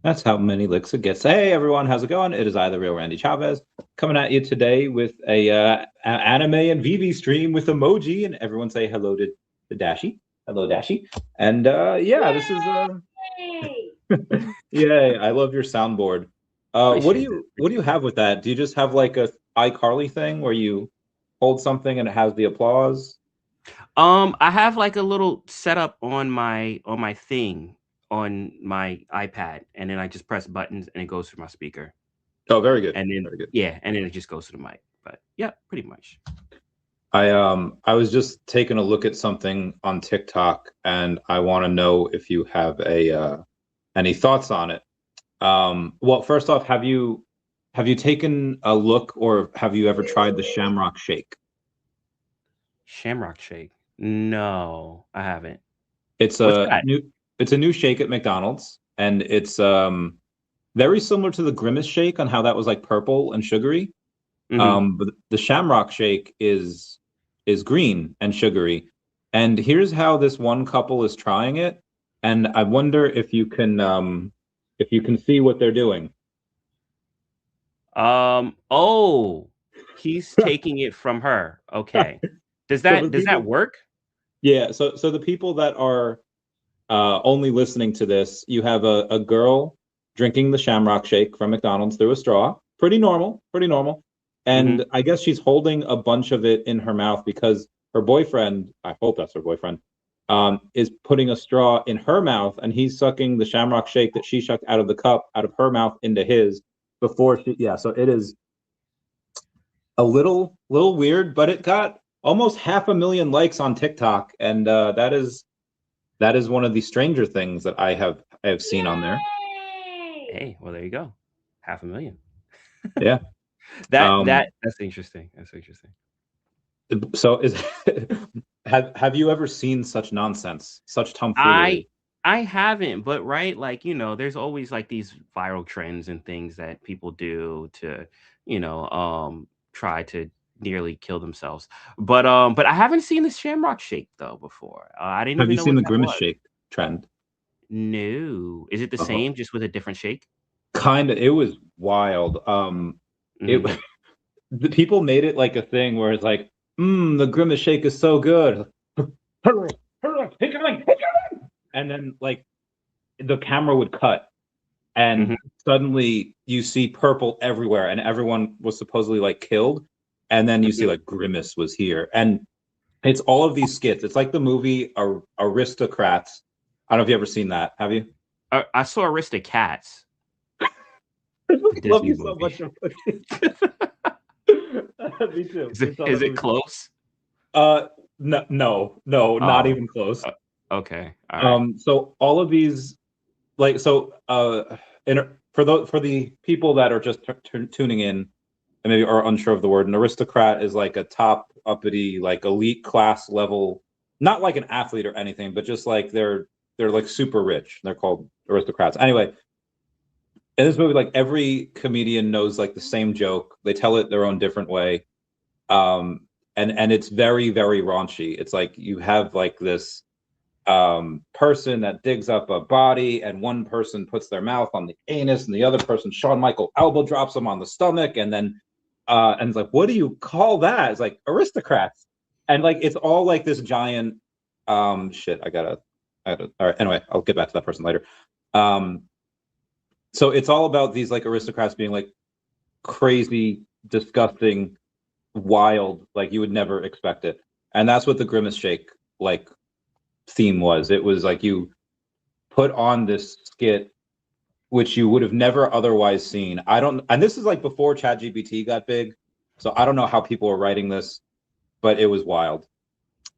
That's how many licks it gets. Hey everyone, how's it going? It is I, the real Randy Chavez, coming at you today with anime and VeVe stream with Emojii, and everyone say hello to Dashi. Hello, Dashi. And yeah, this is Yay! yay. I love your soundboard. What do Appreciate it. you have with that? Do you just have like a iCarly thing where you hold something and it has the applause? I have like a little setup on my thing on my iPad, and then I just press buttons and it goes through my speaker, Oh, very good. and then Very good. yeah, and then it just goes to the mic. But yeah, pretty much. I was just taking a look at something on TikTok and I want to know if you have a any thoughts on it. Well, first off, have you taken a look or have you ever tried the Shamrock Shake? Shamrock shake. No, I haven't. It's What's a that? new it's a new shake at McDonald's and it's very similar to the Grimace Shake on how that was like purple and sugary. Hmm. But the Shamrock Shake is green and sugary. And here's how this one couple is trying it. And I wonder if you can see what they're doing. Oh, he's taking it from her. Okay. Does So the that people, work? yeah, so the people that are only listening to this, you have a girl drinking the Shamrock Shake from McDonald's through a straw. Pretty normal, pretty normal. Hmm. And I guess she's holding a bunch of it in her mouth because her boyfriend, I hope that's her boyfriend, is putting a straw in her mouth and he's sucking the Shamrock Shake that she shucked out of the cup out of her mouth into his before she, yeah. So it is a little weird, but it got almost 500,000 likes on TikTok, and that is one of the stranger things that I have seen on there. Yay! Hey, well there you go. 500,000. Yeah. That Um, that's interesting. That's interesting. so is have you ever seen such nonsense, such I tomfoolery? I haven't, but right, like, there's always like these viral trends and things that people do to, try to nearly kill themselves. But I haven't seen the Shamrock Shake though before. I didn't Have even you know seen what the that Grimace was. Shake trend? No. Is it the Uh-huh. same just with a different shake? Kind of. It was wild. It Mhm. the people made it like a thing where it's like, the Grimace Shake is so good. Hurry, hurry, pick it up, pick it up. And then like the camera would cut and Mhm. suddenly you see purple everywhere and everyone was supposedly like killed and then you see Mhm. like Grimace was here and it's all of these skits. It's like the movie Aristocrats. I don't know if you ever seen that. Have you? I saw I Aristocats, the love Disney you so movie. much. Me too. Is We it saw is that it movie too. close? No, no, not Oh, even close. okay. All right. So all of these, like, so, for the people that are just tuning in and maybe are unsure of the word, an aristocrat is like a top uppity, like elite class level, not like an athlete or anything, but just like they're like super rich. They're called aristocrats. Anyway, in this movie, like every comedian knows like the same joke. They tell it their own different way. And it's very, very raunchy. It's like you have like this person that digs up a body and one person puts their mouth on the anus and the other person Shawn Michael elbow drops them on the stomach and it's like, what do you call that? It's like aristocrats. And like it's all like this giant shit. I gotta all right, anyway, I'll get back to that person later. um so it's all about these like aristocrats being like crazy, disgusting, wild, like you would never expect it. And that's what the Grimace Shake like theme was. It was like you put on this skit which you would have never otherwise seen. I don't, and this is like before ChatGPT got big, so I don't know how people were writing this, but it was wild.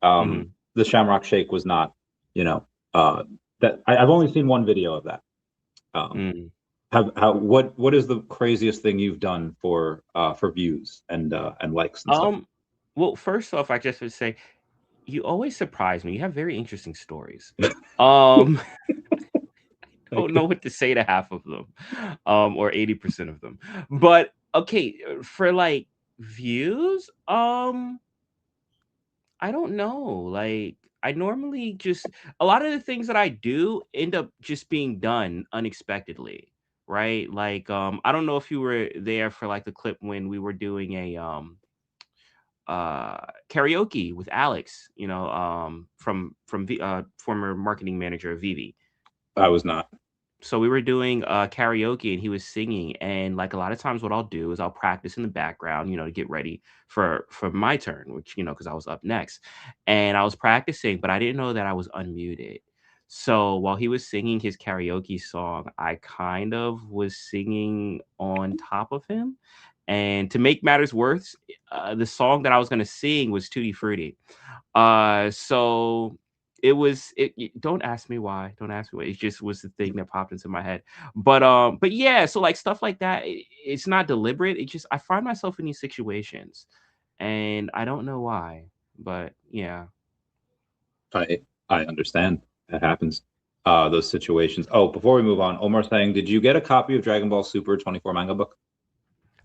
Mhm. The Shamrock Shake was not, you know, uh, I've only seen one video of that. Um, Mm. what is the craziest thing you've done for views and likes and stuff? Um, well, first off, I just would say you always surprise me. You have very interesting stories. Um, I Thank don't know you. what to say to half of them, or 80% of them. But okay, for like views, I don't know. Like, I normally just a lot of the things that I do end up just being done unexpectedly. right? Like I don't know if you were there for like the clip when we were doing a karaoke with Alex, from former marketing manager of VeVe. I was not. So we were doing karaoke and he was singing, and like a lot of times what I'll do is I'll practice in the background, to get ready for my turn, which because I was up next. And I was practicing, but I didn't know that I was unmuted. So while he was singing his karaoke song, I kind of was singing on top of him. And to make matters worse, the song that I was going to sing was Tutti Frutti. So don't ask me why. Don't ask me why. It just was the thing that popped into my head. But yeah, so like stuff like that, it's not deliberate. It just I find myself in these situations and I don't know why. But yeah. I understand. That happens. Those situations. Oh, before we move on, Omar saying, did you get a copy of Dragon Ball Super 24 manga book?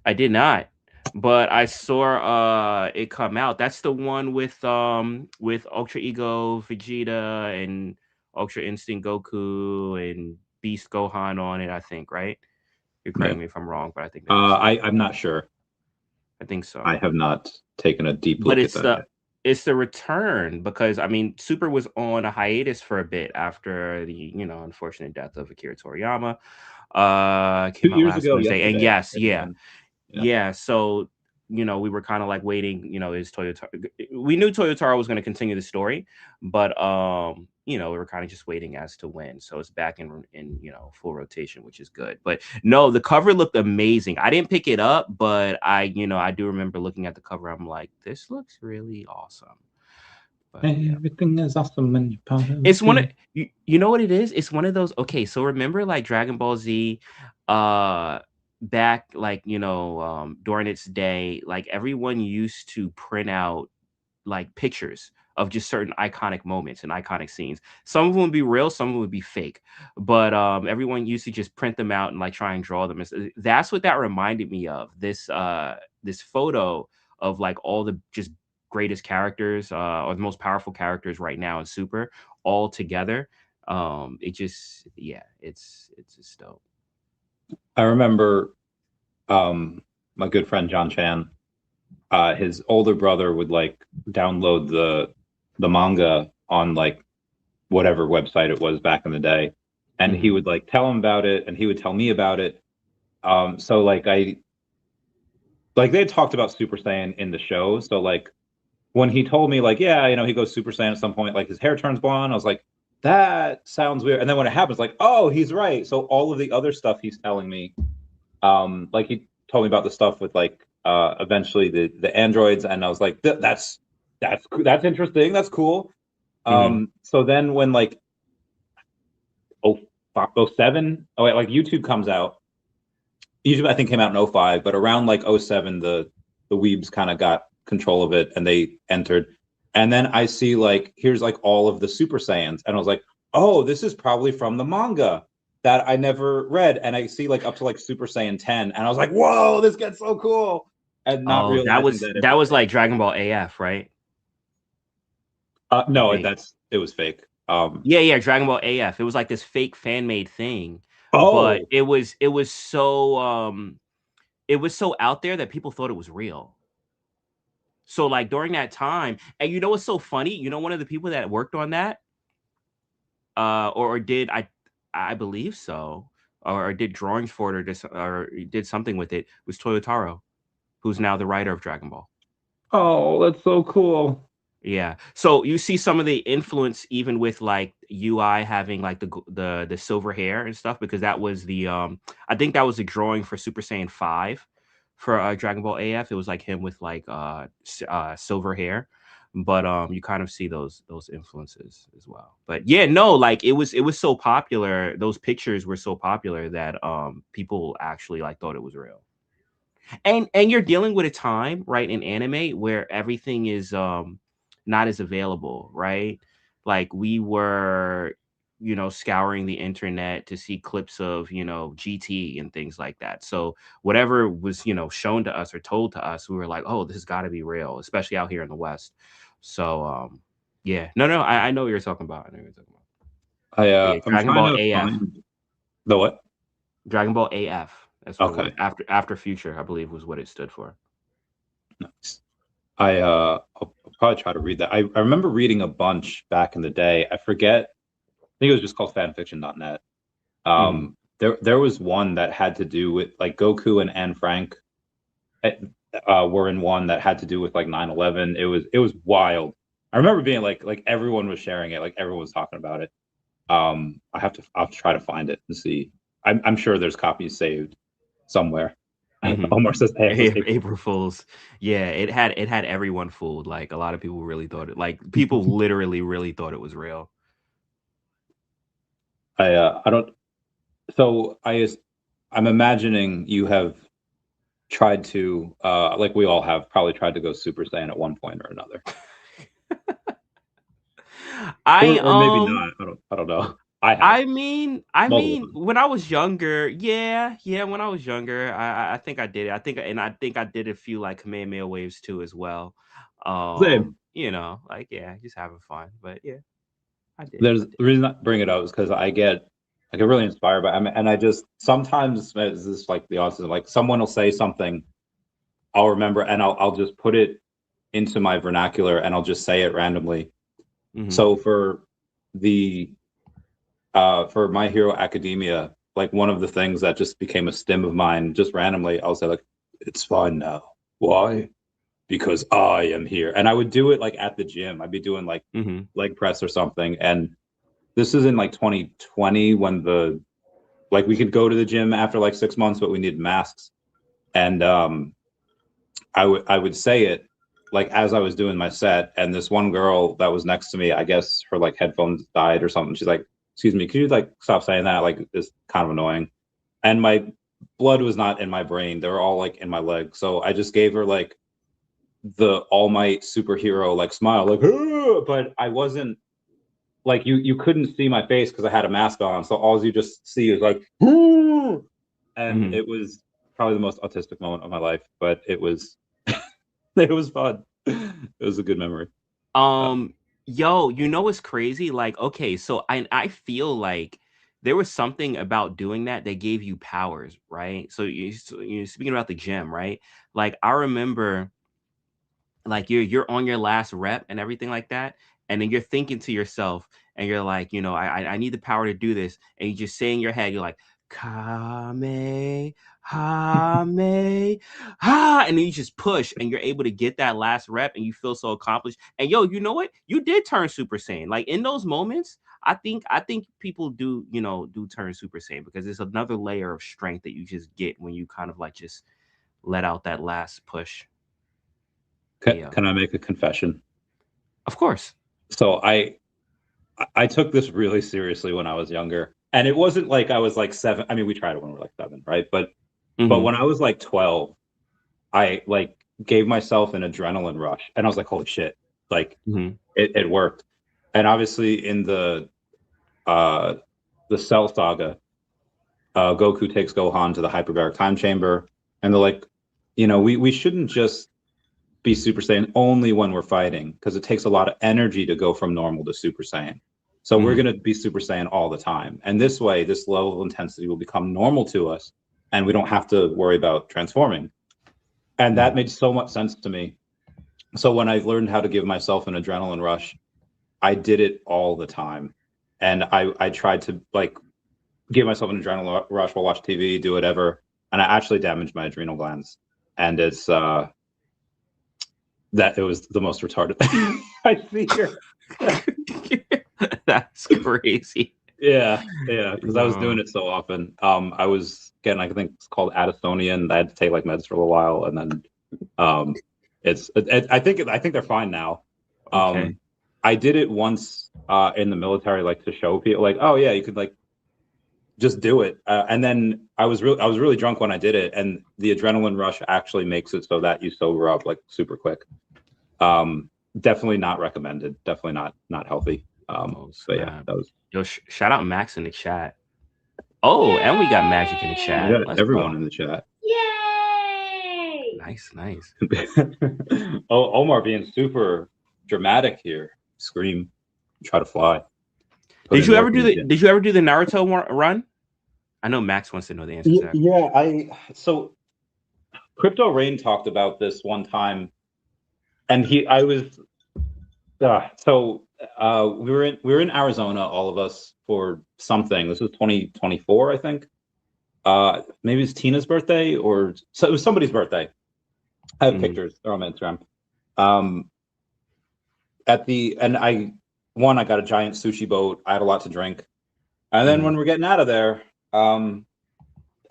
I did not. But I saw it come out. That's the one with Ultra Ego Vegeta and Ultra Instinct Goku and Beast Gohan on it, I think, right? You correct Yeah. me if I'm wrong, but I think that's I'm not sure. I think so. I have not taken a deep But look at that yet. it's the return because I mean Super was on a hiatus for a bit after the unfortunate death of Akira Toriyama. Two Came out years last ago Wednesday, and yesterday. yes, yeah. Yeah. Yeah, so we were kind of like waiting, is Toyota we knew Toyotaro was going to continue the story, but we were kind of just waiting as to when. So it's back in full rotation, which is good. But no, the cover looked amazing. I didn't pick it up, but I do remember looking at the cover. I'm like, this looks really awesome. But yeah. Everything is awesome when you're part of It's one of it. you know what it is? It's one of those. Okay, so remember like Dragon Ball Z, back like during its day, like everyone used to print out like pictures of just certain iconic moments and iconic scenes. Some of them would be real, some of them would be fake, but everyone used to just print them out and like try and draw them. That's what that reminded me of. This photo of like all the just greatest characters or the most powerful characters right now in Super all together. It just it's just dope. I remember my good friend John Chan, his older brother would like download the manga on like whatever website it was back in the day, and he would like tell him about it, and he would tell me about it. So like they had talked about Super Saiyan in the show, so like when he told me like, yeah, he goes Super Saiyan at some point, like his hair turns blonde, I was like, that sounds weird. And then when it happens, like, oh, he's right. So all of the other stuff he's telling me, like he told me about the stuff with like eventually the androids, and I was like, that's interesting, that's cool. So then when like oh 07, oh wait, like YouTube comes out. YouTube I think came out in 05, but around like 07 the weebs kind of got control of it and they entered. And then I see like here's like all of the Super Saiyans, and I was like, oh, this is probably from the manga that I never read. And I see like up to like Super Saiyan 10, and I was like, whoa, this gets so cool. And not Oh, that realizing was that it that was was fake. like Dragon Ball AF, right? I No, think. it was fake. Yeah, Dragon Ball AF. It was like this fake fan made thing, but Oh, it was so out there that people thought it was real. So like during that time, and you know what's so funny? One of the people that worked on that, or did I believe so, or did drawings for it, or did something with it was Toyotaro, who's now the writer of Dragon Ball. oh, that's so cool. Yeah. So you see some of the influence even with like UI having like the silver hair and stuff because that was the I think that was the drawing for Super Saiyan 5 for Dragon Ball AF. It was like him with like silver hair. But you kind of see those influences as well. But yeah, no, like it was so popular. Those pictures were so popular that people actually like thought it was real. And you're dealing with a time, right, in anime where everything is not as available, right? Like we were, scouring the internet to see clips of, GT and things like that. So whatever was, shown to us or told to us, we were like, oh, this has got to be real, especially out here in the West. So yeah. No, I know what you're talking about. I know what you're talking about. But yeah, I'm Dragon trying Ball to AF. find the what? Dragon Ball AF. That's what it was. Okay. After Future, I believe, was what it stood for. Nice. I'll probably try to read that. I remember reading a bunch back in the day. I forget. I think it was just called fanfiction.net. There was one that had to do with like Goku and Anne Frank were in one that had to do with like 9/11. It was wild. I remember being like everyone was sharing it, like everyone was talking about it. I'll have to try to find it and see. I'm sure there's copies saved somewhere. Omar says April Fools. Yeah, it had everyone fooled. Like a lot of people really thought it. Like people literally really thought it was real. I don't. So I'm imagining you have tried to like we all have probably tried to go Super Saiyan at one point or another. Or maybe not. I don't know. I mean, when I was younger, yeah, when I was younger, I think I did it. I think I did a few like Kamehameha waves too as well. Same. You know, like yeah, just having fun. But yeah, I did. The reason I bring it up is because I get really inspired by it. And I just sometimes this is like the autism, like someone will say something, I'll remember and I'll just put it into my vernacular and I'll just say it randomly. So for My Hero Academia, like one of the things that just became a stim of mine, just randomly, I'll say like, it's fine now. Why? Because I am here. And I would do it like at the gym. I'd be doing like leg press or something. And this is in like 2020 when we could go to the gym after like 6 months, but we needed masks. And I would say it like as I was doing my set. And this one girl that was next to me, I guess her like headphones died or something. She's like, excuse me, could you like stop saying that? Like it's kind of annoying. And my blood was not in my brain. They were all like in my leg. So I just gave her like the All Might superhero like smile, like, but I wasn't like you couldn't see my face because I had a mask on. So all you just see is like, and it was probably the most autistic moment of my life, but it was it was fun. It was a good memory. Yo, you know what's crazy? Like, okay, so I feel like there was something about doing that gave you powers, right? So you're speaking about the gym, right? Like I remember like you're on your last rep and everything like that, and then you're thinking to yourself and you're like, you know, I need the power to do this, and you just say in your head, you're like, Kame Hame ha, and then you just push and you're able to get that last rep and you feel so accomplished. And yo, you know what? You did turn Super Saiyan. Like in those moments, I think people do, you know, do turn Super Saiyan because it's another layer of strength that you just get when you kind of like just let out that last push. Can I make a confession? Of course. So I took this really seriously when I was younger. And it wasn't like I was like 7. I mean, we tried it when we were like 7, right? But when I was like 12, I like gave myself an adrenaline rush. And I was like, holy shit. Like it worked. And obviously in the Cell Saga, Goku takes Gohan to the hyperbaric time chamber. And they're like, you know, we shouldn't just be Super Saiyan only when we're fighting, because it takes a lot of energy to go from normal to Super Saiyan. So we're going to be Super Saiyan all the time. And this way, this level of intensity will become normal to us, and we don't have to worry about transforming. And that made so much sense to me. So when I learned how to give myself an adrenaline rush, I did it all the time. And I tried to like give myself an adrenaline rush while watching TV, do whatever. And I actually damaged my adrenal glands. And it's that it was the most retarded thing I see here. That's crazy. Yeah, because I was doing it so often. I was getting, I think it's called Addisonian. I had to take like meds for a little while, and then I think they're fine now. Okay. I did it once in the military, like to show people, like, oh yeah, you could like just do it. And then I was really drunk when I did it, and the adrenaline rush actually makes it so that you sober up like super quick. Definitely not recommended. Definitely not healthy. But yeah, that was. Yo, shout out Max in the chat. Oh, Yay! And we got Magic in the chat. We got everyone in the chat. Yay! Nice. Oh, Omar being super dramatic here. Scream, try to fly. Did you ever do the Naruto run? I know Max wants to know the answer to that. Yeah, so Crypto Rain talked about this one time, and we were in Arizona, all of us, for something. This was 2024, I think. Maybe it's Tina's birthday, or so it was somebody's birthday. I have pictures. They're on my Instagram. I got a giant sushi boat. I had a lot to drink, and then when we're getting out of there,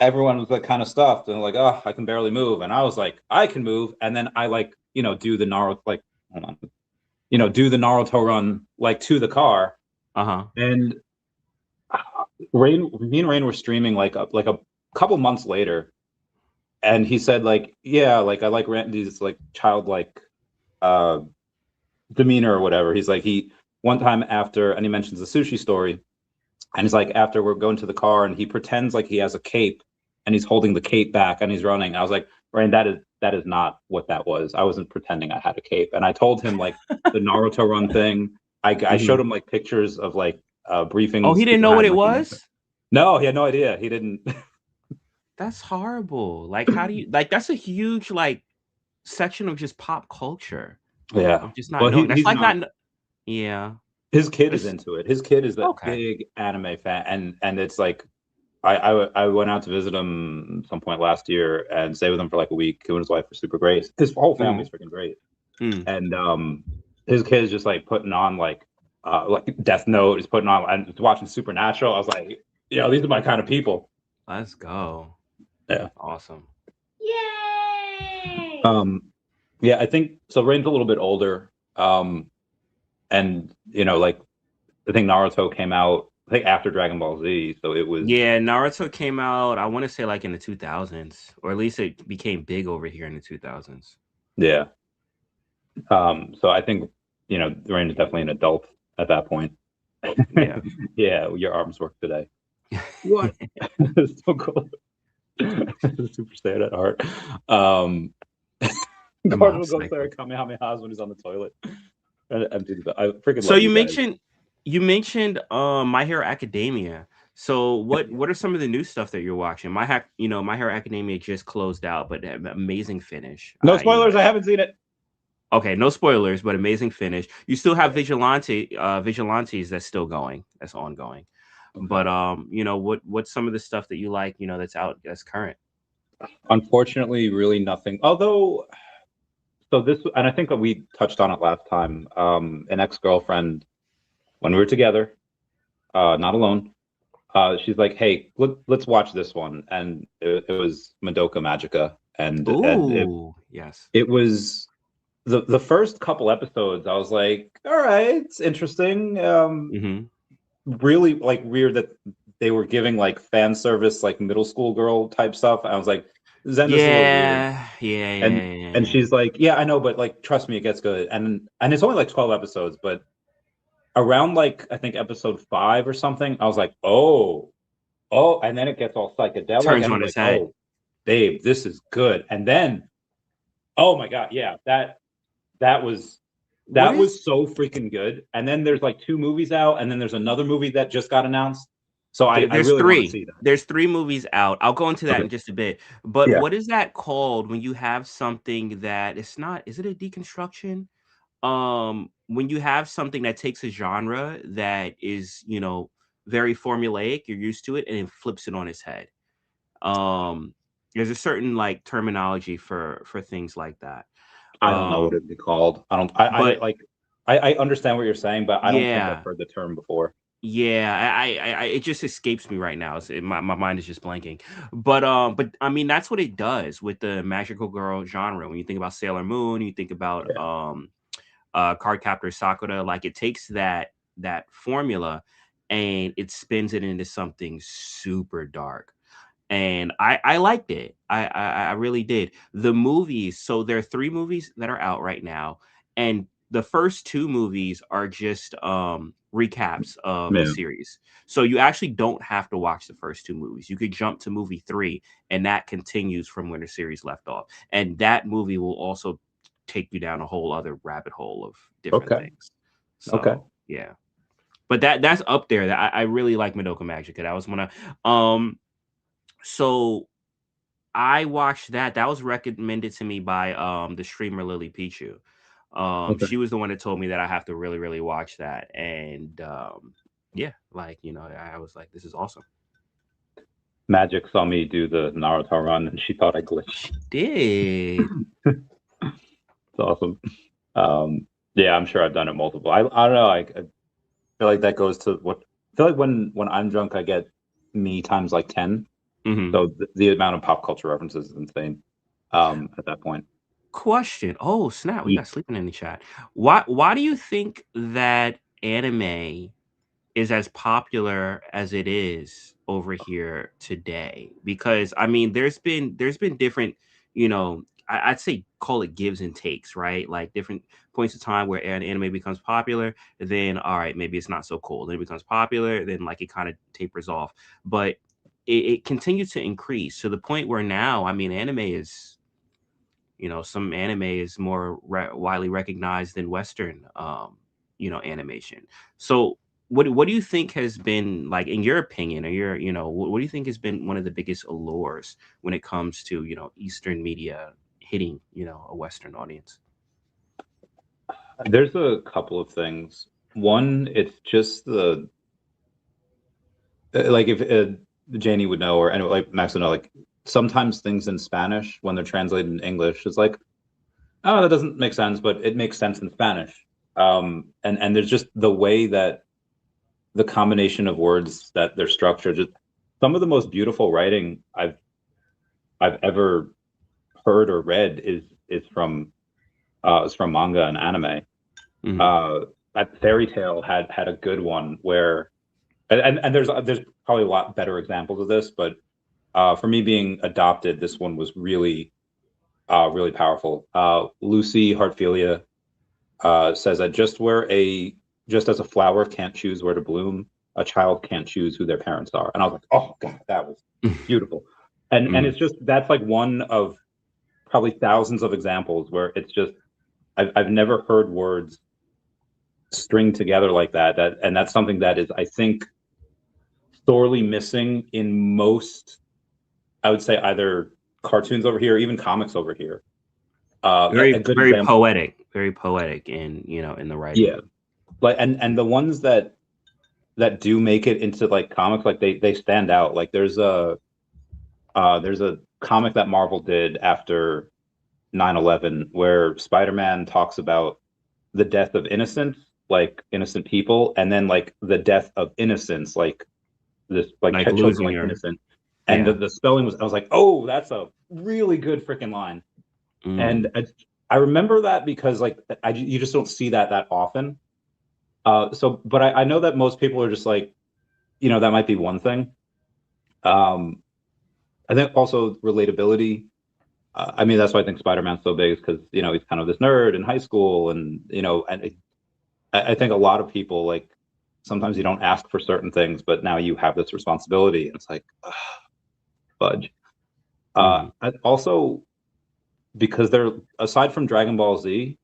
everyone was like kind of stuffed and like, oh, I can barely move, and I was like, I can move, and then I do the Naruto hold on, do the Naruto run like to the car, and me and Rain were streaming like a couple months later, and he said like, yeah, like I like Randy's like childlike demeanor or whatever. He's like, one time after, and he mentions the sushi story, and he's like, after we're going to the car, and he pretends like he has a cape, and he's holding the cape back, and he's running. I was like, Rain, that is not what that was. I wasn't pretending I had a cape, and I told him like the Naruto run thing. I showed him like pictures of like briefings. Oh, he didn't know what it was? No, he had no idea. He didn't. That's horrible. Like, how do you like? That's a huge like section of just pop culture. Yeah, I'm just not knowing. That's like not. Yeah. His kid is into it. His kid is a big anime fan, and it's like, I went out to visit him some point last year and stayed with him for like a week. Him and his wife were super great. His whole family's freaking great. And his kid is just like putting on like Death Note. He's putting on and watching Supernatural. I was like, yeah, these are my kind of people. Let's go. Yeah, awesome. Yay! Yeah, I think so. Rain's a little bit older. And like I think Naruto came out I think after Dragon Ball Z, so it was Naruto came out, I want to say like in the 2000s, or at least it became big over here in the 2000s. Yeah. So I think Rain is definitely an adult at that point. Yeah. Yeah, your arms work today. What? So cool. Super Saiyan at heart. Gordon will go there Kamehamehas when he's on the toilet. I freaking so love you mentioned My Hero Academia. So what are some of the new stuff that you're watching? My Hero Academia just closed out, but amazing finish. No spoilers. I haven't seen it. Okay, no spoilers, but amazing finish. You still have Vigilantes that's still going, that's ongoing. Okay. But what's some of the stuff that you like, that's out, that's current? Unfortunately, really nothing. Although, so this, and I think that we touched on it last time. An ex-girlfriend, when we were together, not alone, she's like, "Hey, let's watch this one," and it was Madoka Magica, yes, it was the first couple episodes. I was like, "All right, it's interesting." Really like weird that they were giving like fan service, like middle school girl type stuff. I was like, Zen, this is a little weird. And she's like, yeah, I know, but like, trust me, it gets good. And it's only like 12 episodes, but around like, I think episode 5 or something, I was like, oh, and then it gets all psychedelic. Turns and on its head. Oh, babe, this is good. And then, oh my God, yeah, that was so freaking good. And then there's like 2 movies out, and then there's another movie that just got announced. So I really want to see that. There's 3 movies out. I'll go into that in just a bit. But what is that called when you have something that it's not? Is it a deconstruction? When you have something that takes a genre that is, very formulaic, you're used to it, and then flips it on its head. There's a certain like terminology for things like that. I don't know what it'd be called. I understand what you're saying, but I don't think I've heard the term before. Yeah, it just escapes me right now. My mind is just blanking. But I mean, that's what it does with the magical girl genre. When you think about Sailor Moon, you think about Cardcaptor Sakura. Like, it takes that formula and it spins it into something super dark. And I liked it. I really did. The movies, so there are 3 movies that are out right now, and the first 2 movies are just recaps of the series. So you actually don't have to watch the first 2 movies. You could jump to movie 3, and that continues from where the series left off. And that movie will also take you down a whole other rabbit hole of different things. So, yeah. But that's up there. That I really like Madoka Magica. That was one of So I watched that. That was recommended to me by the streamer Lily Pichu. Okay. She was the one that told me that I have to really, really watch that. And yeah, like, you know, I was like, this is awesome. Magic saw me do the Naruto run, and she thought I glitched. She did. It's awesome. Yeah, I'm sure I've done it multiple. I don't know. I feel like that goes to what I feel like when I'm drunk, I get me times like 10. Mhm. So the amount of pop culture references is insane. At that point. Question. Oh, snap. We Yeah. got sleeping in the chat. Why do you think that anime is as popular as it is over here today? Because I mean, there's been different, you know, I'd say call it gives and takes, right? Like different points of time where an anime becomes popular, then all right, maybe it's not so cool. Then it becomes popular, then like it kind of tapers off. But it continues to increase to the point where now, I mean, anime is, you know, some anime is more widely recognized than Western, you know, animation. So, what do you think has been like, in your opinion, or your, you know, what do you think has been one of the biggest allures when it comes to, you know, Eastern media hitting, you know, a Western audience? There's a couple of things. One, it's just the like if Janie would know, or anyone like Max would know, like sometimes things in Spanish when they're translated in English, it's like, oh, that doesn't make sense, but it makes sense in Spanish. And there's just the way that the combination of words that they're structured. Just some of the most beautiful writing I've ever heard or read is from manga and anime. Mhm. That Fairy Tale had a good one where, and there's probably a lot better examples of this, but for me being adopted, this one was really powerful. Lucy Hartfilia says that just as a flower can't choose where to bloom, a child can't choose who their parents are. And I was like, oh God, that was beautiful. And Mhm. it's just that's like one of probably thousands of examples where it's just I've never heard words string together like that. And that's something that is, I think, sorely missing in most, I would say, either cartoons over here, or even comics over here. A Very, good example, very poetic in, you know, in the writing. yeah. Like and the ones that do make it into like comics, like they stand out. Like there's a comic that Marvel did after 9/11 where Spider-Man talks about the death of innocence, like innocent people, and then like the death of innocence, like this like Like children losing like your, innocent. And yeah. the spelling was, I was like, oh, that's a really good freaking line. And Mm. I remember that because like you just don't see that often. So but I know that most people are just like, that might be one thing. Um, I think also relatability. I mean, that's why I think Spider-Man's so big, is because he's kind of this nerd in high school, and I think a lot of people, like, sometimes you don't ask for certain things, but now you have this responsibility, and it's like, ugh, fudge. Mhm. Also, because they're, aside from Dragon Ball Z,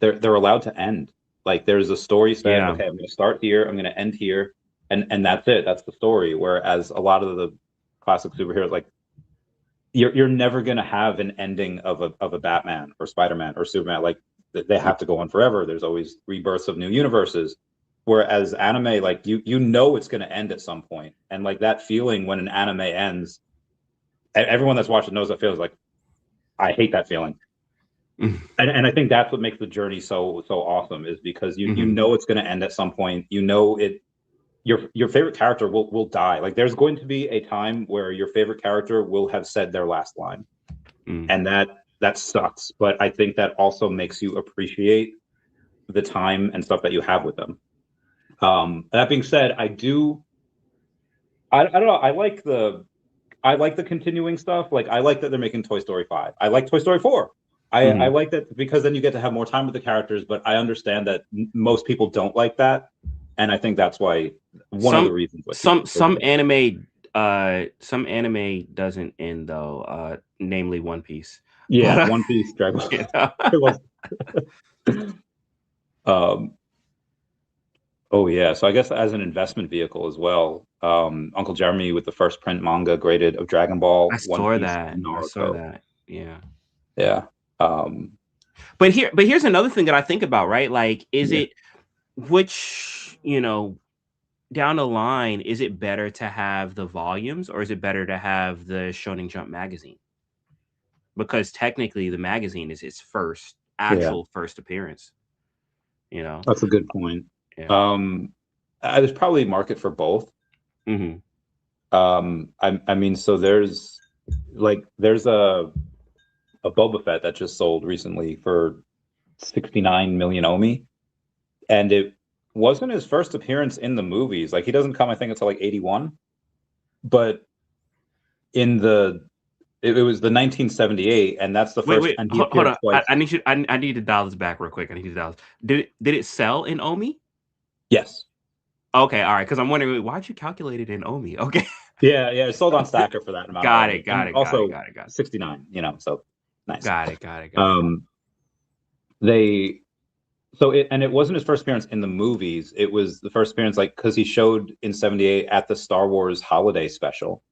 they're allowed to end. Like, there's a story set. Yeah. Okay, I'm going to start here. I'm going to end here, and that's it. That's the story. Whereas a lot of the classic superheroes, like, you're never going to have an ending of a Batman or Spider-Man or Superman. Like, they have to go on forever. There's always rebirths of new universes. Whereas anime, like, you know it's going to end at some point, and like that feeling when an anime ends, everyone that's watched it knows that feels like, I hate that feeling. And I think that's what makes the journey so awesome, is because you Mhm. know it's going to end at some point. Your favorite character will die. Like, there's going to be a time where your favorite character will have said their last line, Mm. and that sucks. But I think that also makes you appreciate the time and stuff that you have with them. That being said, I don't know. I like the continuing stuff. Like, I like that they're making Toy Story 5. I like Toy Story 4. I Mhm. like that because then you get to have more time with the characters, but I understand that most people don't like that. And I think that's why, one of the Some reasons why people still do that. some anime doesn't end though, namely One Piece. But Yeah, One Piece, Dragon you Ball. know. It was um oh yeah. So I guess as an investment vehicle as well, Uncle Jeremy with the first print manga graded of Dragon Ball, I One saw Piece, that. and I saw Naruto. that. Yeah. Yeah. Um, But here's another thing that I think about, right? Like, is yeah. it which, down the line, is it better to have the volumes or is it better to have the Shonen Jump magazine? Because technically the magazine is its Yeah. first appearance, you know? That's a good point. Yeah. There's probably a market for both. Hmm. I mean, so there's a Boba Fett that just sold recently for 69 million Omi, and it wasn't his first appearance in the movies. Like he doesn't come, I think, until like 81, but in the it was the 1978, and that's the first, Wait, and he hold appeared on. twice. I need you. I need to dial this back real quick. I need to dial this. Did it sell in Omi? Yes. Okay, all right. Because I'm wondering why'd you calculate it in Omi? Okay. Yeah, it sold on Stacker for that amount of Got it. Omi, and also 69. So nice. Got it. They it wasn't his first appearance in the movies. It was the first appearance, like, because he showed in 78 at the Star Wars holiday special.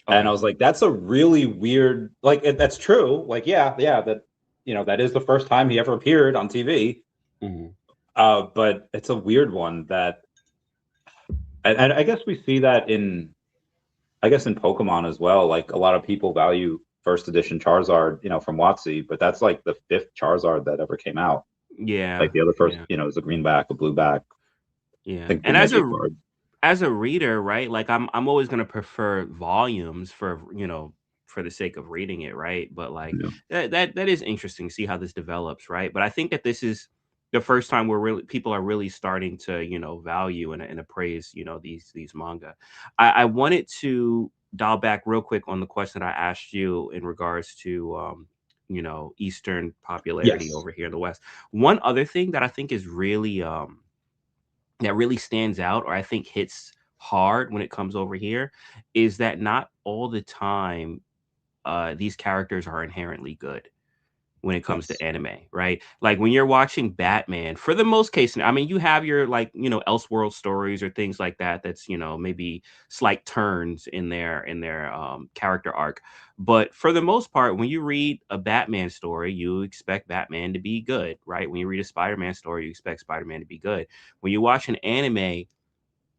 And Okay. I was like, that's a really weird, like, that's true. Like, yeah, that, that is the first time he ever appeared on TV. Mhm. But it's a weird one that, and I guess we see that in Pokemon as well. Like, a lot of people value first edition Charizard, from WotC, but that's like the 5th Charizard that ever came out. Yeah. Like the other first, is a green back, a blue back. Yeah. Like And as a reader, right? Like I'm always gonna prefer volumes for for the sake of reading it, right? But like that is interesting to see how this develops, right? But I think that this is the first time where people are really starting to value and appraise these manga. I wanted to dial back real quick on the question I asked you in regards to Eastern popularity Yes. over here in the West. One other thing that I think is really that really stands out or I think hits hard when it comes over here is that not all the time these characters are inherently good when it comes Yes. to anime, right? Like when you're watching Batman, for the most case, I mean, you have your like, Elseworld stories or things like that. That's, maybe slight turns in their character arc. But for the most part, when you read a Batman story, you expect Batman to be good, right? When you read a Spider-Man story, you expect Spider-Man to be good. When you watch an anime,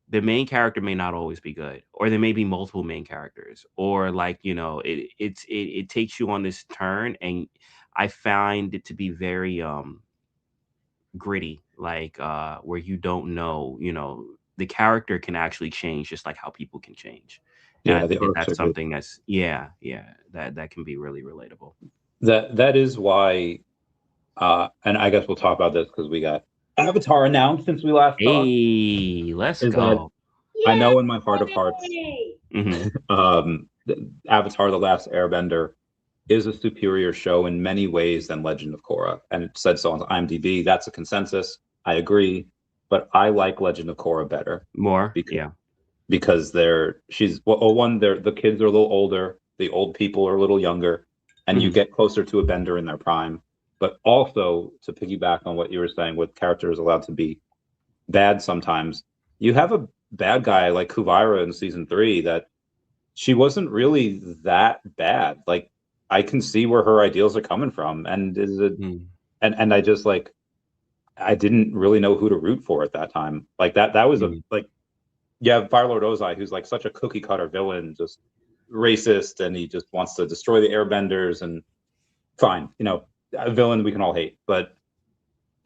the main character may not always be good, or there may be multiple main characters, or like it takes you on this turn, and I find it to be very gritty, like where you don't know, the character can actually change just like how people can change, and I Yeah, the think that arcs are that's good. something that's that can be really relatable. That is why, and I guess we'll talk about this because we got Avatar announced since we last talked. Hey, let's Is that go. I know in my heart of hearts, Mhm. Avatar: The Last Airbender is a superior show in many ways than Legend of Korra, and it said so on IMDb. That's a consensus. I agree, but I like Legend of Korra better More, because yeah. the kids are a little older, the old people are a little younger, and you Mhm. get closer to a bender in their prime. But also, to piggyback on what you were saying, with characters allowed to be bad sometimes, you have a bad guy like Kuvira in season 3 that she wasn't really that bad. Like, I can see where her ideals are coming from, and Mm. and I just, like, I didn't really know who to root for at that time. Like, that was Mhm. you have Firelord Ozai, who's like such a cookie cutter villain, just racist, and he just wants to destroy the airbenders, and fine, a villain we can all hate. But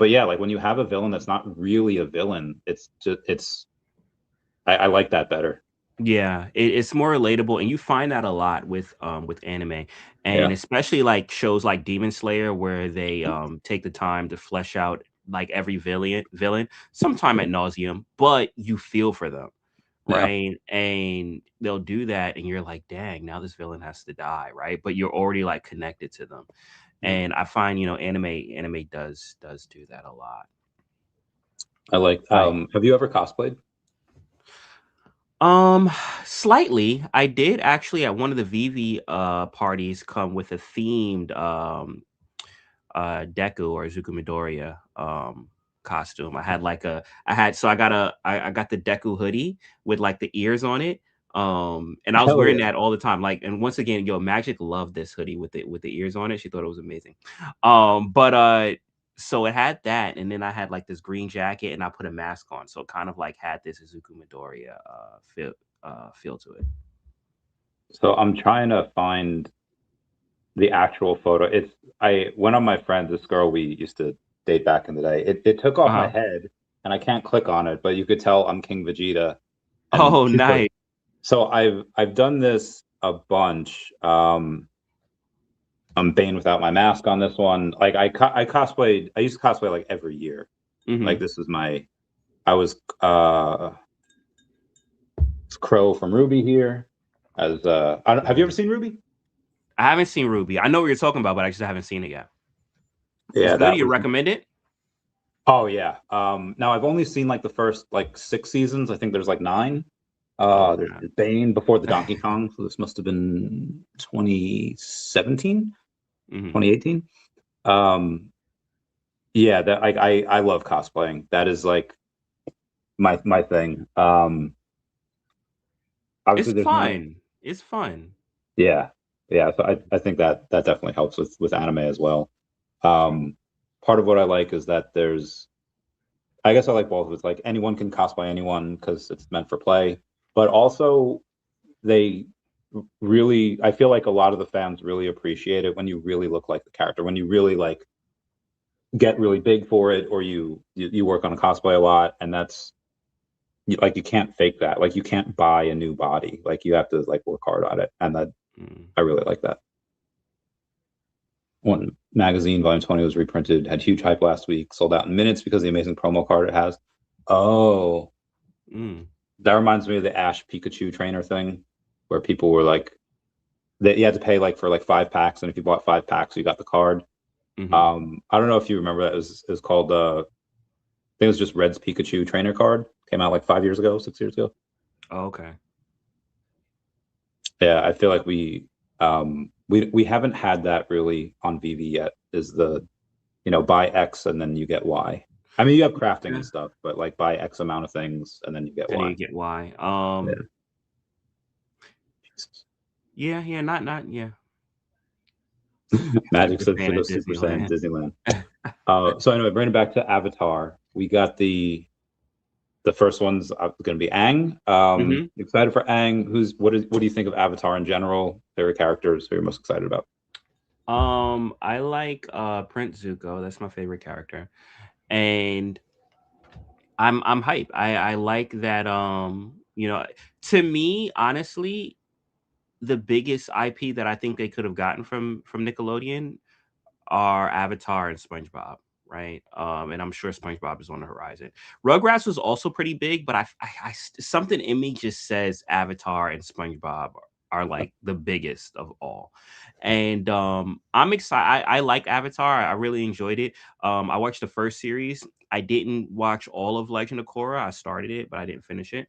yeah, like when you have a villain that's not really a villain, I like that better. Yeah, it's more relatable, and you find that a lot with anime, and Yeah. especially like shows like Demon Slayer, where they take the time to flesh out like every villain, sometime at nauseum, but you feel for them, Yeah. right? And they'll do that, and you're like, dang, now this villain has to die, right? But you're already like connected to them, and I find anime does do that a lot. I like. Like Have you ever cosplayed? Um, slightly. I did actually at one of the VeVe parties come with a themed Deku or Zuku Midoriya. costume. I had like I got the Deku hoodie with like the ears on it. And I was Hell wearing yeah. that all the time. Like, and once again, yo, Magic loved this hoodie with the ears on it. She thought it was amazing. But so it had that, and then I had like this green jacket, and I put a mask on, so it kind of like had this Izuku Midoriya feel to it. So I'm trying to find the actual photo. I went on my friend, this girl we used to date back in the day. It took off my Uh-huh. head and I can't click on it, but you could tell I'm King Vegeta. And Oh, nice. so I've done this a bunch. I'm Bane without my mask on this one. Like I cosplayed. I used to cosplay like every year. Like this was I was Crow from Ruby here. As have you ever seen Ruby? I haven't seen Ruby. I know what you're talking about, but I just haven't seen it yet. Yeah, it's good. You recommend it? Oh yeah. Now I've only seen like the first like 6 seasons. I think there's like 9. There's Bane before the Donkey Kong, so this must have been 2017, 2018. Yeah, that I love cosplaying. That is like my thing. Obviously It's fun. It's fun. Yeah. So I think that definitely helps with anime as well. Part of what I like is that I guess I like both. It's like anyone can cosplay anyone because it's meant for play, but also I feel like a lot of the fans really appreciate it when you really look like the character, when you really like get really big for it, or you work on a cosplay a lot, and that's like you can't fake that. Like you can't buy a new body. Like you have to like work hard on it, and that I really like that. One magazine, volume 20, was reprinted, had huge hype last week, sold out in minutes because of the amazing promo card it has. Oh, that reminds me of the Ash Pikachu trainer thing, where people were like, that you had to pay like for like 5 packs, and if you bought 5 packs, you got the card. I don't know if you remember that. It was called I think it was just Red's Pikachu trainer card. Came out like 5 years ago, 6 years ago. Oh, okay. Yeah, I feel like we haven't had that really on VeVe yet. Is the buy X and then you get Y. I mean, you have crafting and stuff, but like buy X amount of things and then you get Y. Then you get Y. Yeah, not yeah. Magic said should go Super Saiyan Disneyland. So anyway, bring it back to Avatar. We got the first one's going to be Aang. Excited for Aang. What do you think of Avatar in general? Favorite characters who you're most excited about? I like Prince Zuko. That's my favorite character, and I'm hype. I like that. To me, honestly, the biggest IP that I think they could have gotten from Nickelodeon are Avatar and SpongeBob, right? And I'm sure SpongeBob is on the horizon. Rugrats was also pretty big, but I something in me just says Avatar and SpongeBob are like the biggest of all. And I'm excited. I like Avatar. I really enjoyed it. I watched the first series. I didn't watch all of Legend of Korra. I started it, but I didn't finish it.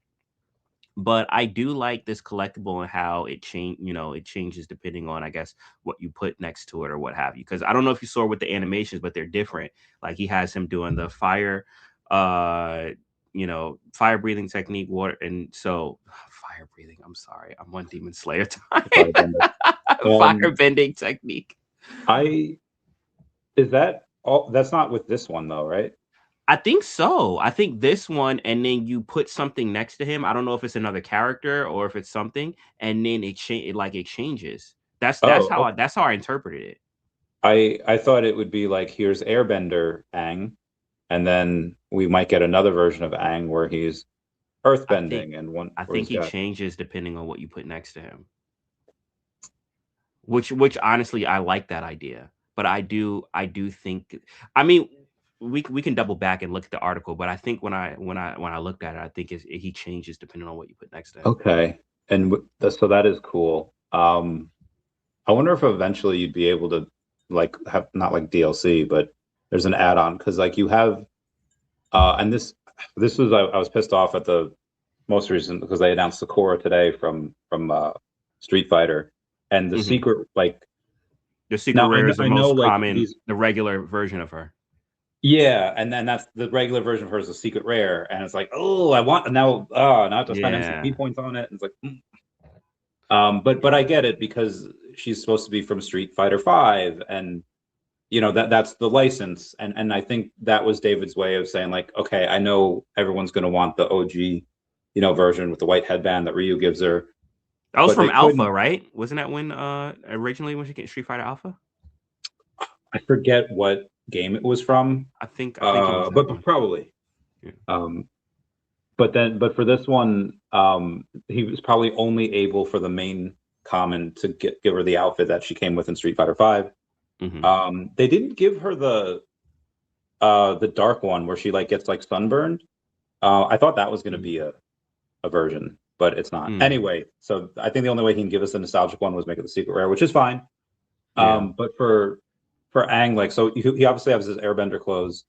But I do like this collectible and how it changes depending on, I guess, what you put next to it or what have you. Because I don't know if you saw with the animations, but they're different. Like he has him doing the fire, fire breathing technique, water, and so fire breathing. I'm sorry, I'm on Demon Slayer time. Fire bending technique. Is that all? That's not with this one though, right? I think so. I think this one, and then you put something next to him. I don't know if it's another character or if it's something, and then it changes. That's how I interpreted it. I thought it would be like, here's Airbender Aang, and then we might get another version of Aang where he's earthbending, and one. I think he changes depending on what you put next to him. Which honestly, I like that idea, but I do think. I mean, we can double back and look at the article, but I think when I looked at it, I think he changes depending on what you put next to him. Okay, and so that is cool. I wonder if eventually you'd be able to like have not like DLC, but there's an add-on because like you have, and this was I was pissed off at the most recent because they announced Sakura today from Street Fighter, and the secret like the secret rare is the most common, the regular version of her. Yeah, and then that's the regular version of her is a secret rare, and it's like, oh, I want now. Oh, now I have to spend Yeah. MCP points on it. And it's like, but I get it because she's supposed to be from Street Fighter V, and that's the license, and I think that was David's way of saying like, okay, I know everyone's going to want the OG, version with the white headband that Ryu gives her. That was But they from Alpha, couldn't. right? Wasn't that when originally when she get Street Fighter Alpha? I forget what game it was from, I think it was that but one. probably. Yeah. But for this one, he was probably only able for the main common to give her the outfit that she came with in Street Fighter V. They didn't give her the dark one where she like gets like sunburned. I thought that was going to be a version, but it's not. Anyway, so I think the only way he can give us the nostalgic one was make it the secret rare, which is fine. But for Aang, like, so he obviously has his airbender clothes.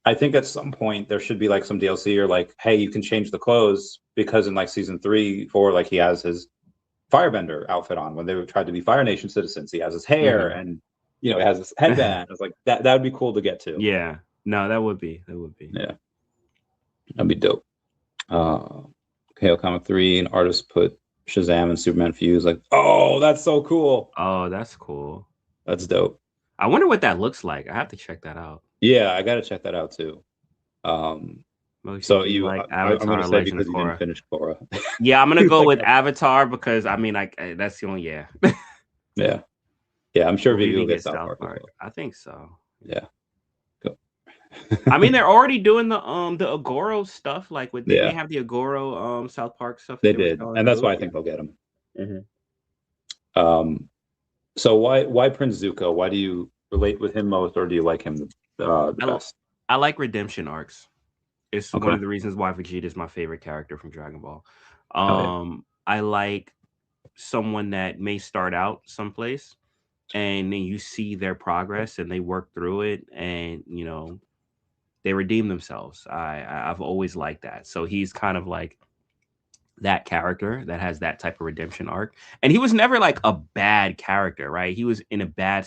I think at some point there should be like some DLC or like, hey, you can change the clothes, because in like season 3, 4, like he has his firebender outfit on when they tried to be Fire Nation citizens. He has his hair and he has this headband. It's like that would be cool to get to. Yeah. No, that would be. Yeah. That'd be dope. KO Comic 3, an artist put Shazam and Superman fuse. Like, oh, that's so cool. Oh, that's cool. That's dope. I wonder what that looks like. I have to check that out. Yeah, I gotta check that out too. So you like I'm Avatar, gonna say Legend because of you Korra. didn't finish Korra. Yeah, I'm gonna go with Avatar because I mean, like that's the only yeah. I'm sure VeVe will get South Park as well. I think so. Yeah. Go. I mean, they're already doing the Agoro stuff. Like with they have the Agoro South Park stuff. They did, and that's why I think they'll get them. So why Prince Zuko? Why do you relate with him most, or do you like him the best? I like redemption arcs. It's one of the reasons why Vegeta is my favorite character from Dragon Ball. I like someone that may start out someplace and then you see their progress and they work through it and they redeem themselves. I've always liked that. So he's kind of like that character that has that type of redemption arc. And he was never like a bad character, right? He was in bad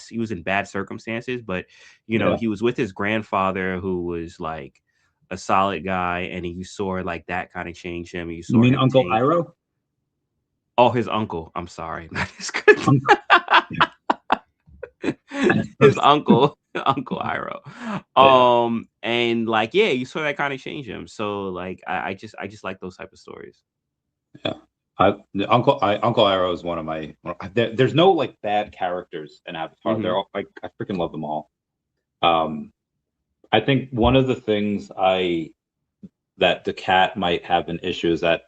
circumstances, but he was with his grandfather who was like a solid guy, and you saw like that kind of change him. You mean Uncle Iroh? Oh, his uncle. I'm sorry. His uncle Iroh. And like, yeah, you saw that kind of change him. So like, I just like those type of stories. Yeah, Uncle Iroh is one of my. There's no like bad characters in Avatar. They're all like, I freaking love them all. I think one of the things that daCat might have an issue is that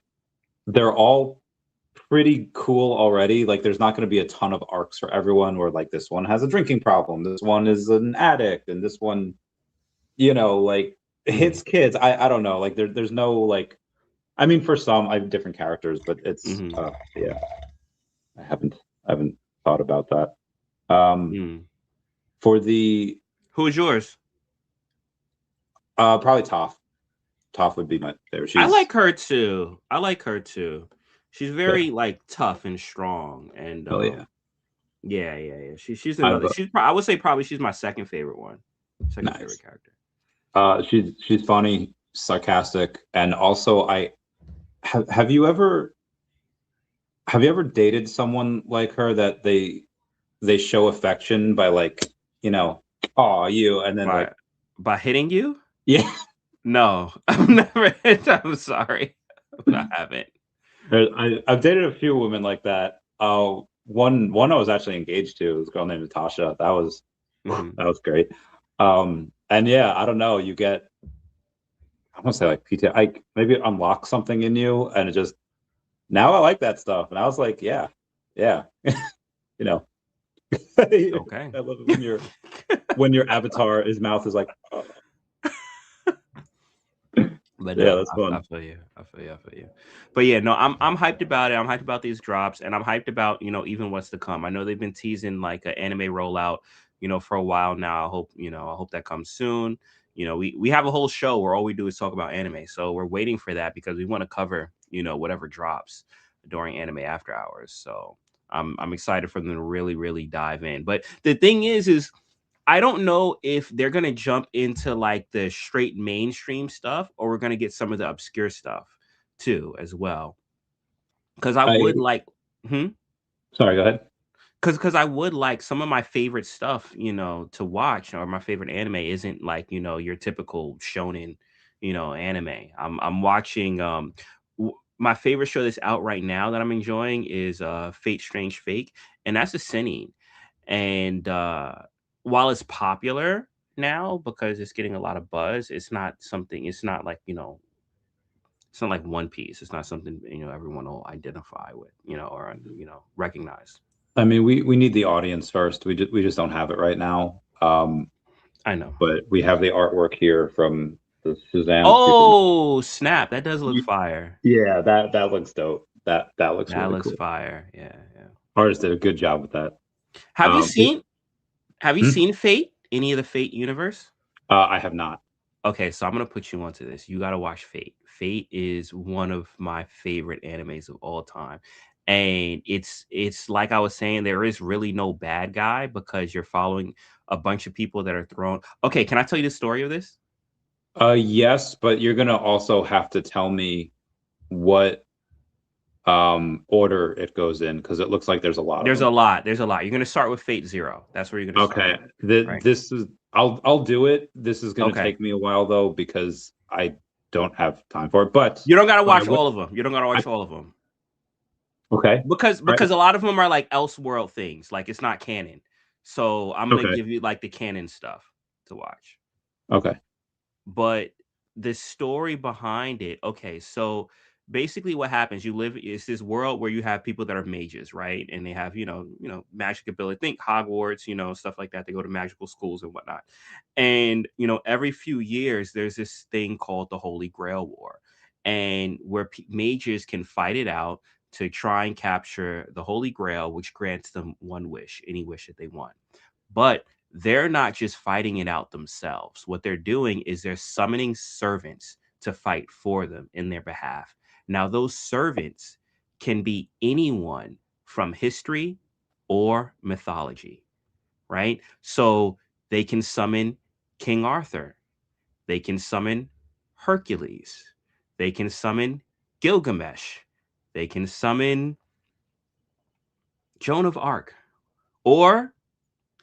they're all pretty cool already. Like, there's not going to be a ton of arcs for everyone where like this one has a drinking problem, this one is an addict, and this one, like hits kids. I don't know. Like there's no like. I mean, for some, I have different characters, but it's yeah. I haven't thought about that. For the who's yours? Probably Toph. Toph would be my favorite. I like her too. She's very like tough and strong, and yeah. She's another. I would say probably she's my second favorite one. Second favorite character. She's funny, sarcastic, and also have you ever dated someone like her that they show affection by like oh you, and then by hitting you? Yeah. No, I've never. I'm sorry, I haven't. I've dated a few women like that. One I was actually engaged to was a girl named Natasha. That was great. And yeah, I don't know. You get, I want to say like PTSD. Maybe it unlocks something in you, and it just now I like that stuff. And I was like, yeah. Okay. I love it when your avatar, his mouth is like. Oh. But yeah, that's fun. I feel you. But yeah, no, I'm hyped about it. I'm hyped about these drops, and I'm hyped about even what's to come. I know they've been teasing like an anime rollout, for a while now. I hope that comes soon. We have a whole show where all we do is talk about anime, so we're waiting for that because we want to cover whatever drops during anime after hours. So I'm excited for them to really dive in. But the thing is I don't know if they're gonna jump into like the straight mainstream stuff, or we're gonna get some of the obscure stuff too as well. Because I I would like, hmm? Sorry, go ahead. Because I would like some of my favorite stuff, to watch, or my favorite anime isn't like, your typical shonen, anime. I'm watching my favorite show that's out right now that I'm enjoying is Fate Strange Fake, and that's a seinen. And while it's popular now because it's getting a lot of buzz, it's not like, it's not like One Piece. It's not something, everyone will identify with, or recognize. I mean, we need the audience first. We just don't have it right now. I know. But we have the artwork here from the Shazam people. Oh, snap. That does look fire. Yeah, that looks dope. That looks That really looks cool. fire. Yeah, yeah. Artist did a good job with that. Have you It- seen have you seen Fate? Any of the Fate universe? I have not. Okay, so I'm gonna put you onto this. You gotta watch Fate. Fate is one of my favorite animes of all time. And it's like I was saying, there is really no bad guy because you're following a bunch of people that are thrown. Okay, can I tell you the story of this? Yes, but you're gonna also have to tell me what order it goes in because it looks like there's a lot of There's a them. lot. There's a lot. You're gonna start with Fate Zero. That's where you're gonna start. Okay. Right. This is I'll do it. This is gonna Okay. take me a while though because I don't have time for it. But You don't gotta I watch would all of them. You don't gotta I, watch all of them. okay. Because All right. a lot of them are like elseworld things. Like it's not canon. So I'm gonna Okay. give you like the canon stuff to watch. Okay. But the story behind it, okay, so basically what happens, you live is this world where you have people that are mages, right? And they have, magic ability. Think Hogwarts, stuff like that. They go to magical schools and whatnot. And every few years there's this thing called the Holy Grail War. And where mages can fight it out to try and capture the Holy Grail, which grants them one wish, any wish that they want. But they're not just fighting it out themselves. What they're doing is they're summoning servants to fight for them in their behalf. Now, those servants can be anyone from history or mythology, right? So they can summon King Arthur, they can summon Hercules, they can summon Gilgamesh, they can summon Joan of Arc, or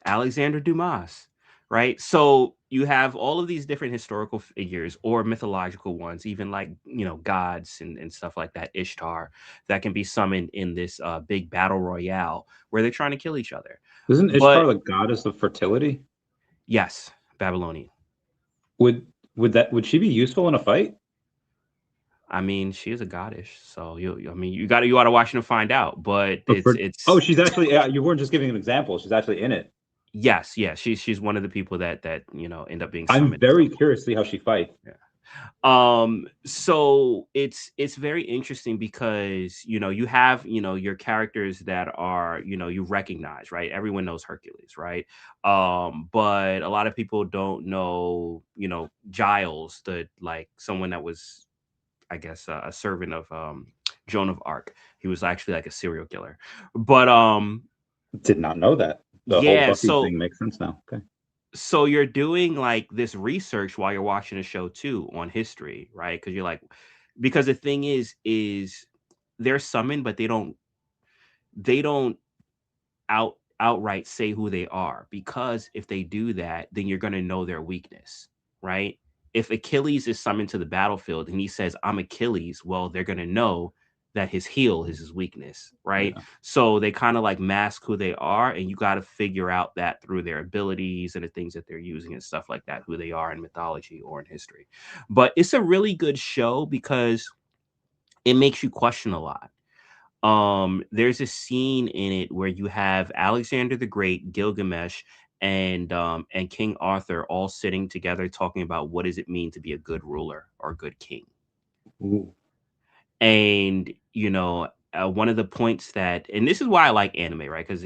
Alexander Dumas, right? So you have all of these different historical figures or mythological ones, even like, gods and stuff like that, Ishtar, that can be summoned in this big battle royale where they're trying to kill each other. Isn't Ishtar But the goddess of fertility? yes, Babylonian. Would she be useful in a fight? I mean, she is a goddess, so I mean, you got to watch it to find out. But Oh, it's she's actually. Yeah, you weren't just giving an example. She's actually in it. yes, she's one of the people that end up being I'm summoned at very some point. curious to see how she fights. Yeah. So it's very interesting because you have your characters that are you recognize, right? Everyone knows Hercules, right? But a lot of people don't know Giles, the like someone that was, I guess, a servant of Joan of Arc. He was actually like a serial killer. But Did not know that. The whole yeah, Buffy thing makes sense now. Okay. so you're doing like this research while you're watching a show too on history, right? Because you're like, because the thing is they're summoned, but they don't outright say who they are, because if they do that, then you're gonna know their weakness, right? If Achilles is summoned to the battlefield and he says, "I'm Achilles," well, they're gonna know that his heel is his weakness, right? Yeah. So they kind of like mask who they are, and you got to figure out that through their abilities and the things that they're using and stuff like that, who they are in mythology or in history. But it's a really good show because it makes you question a lot. There's a scene in it where you have Alexander the Great, Gilgamesh, and King Arthur all sitting together talking about what does it mean to be a good ruler or a good king. Ooh. And one of the points that, and this is why I like anime, right? Because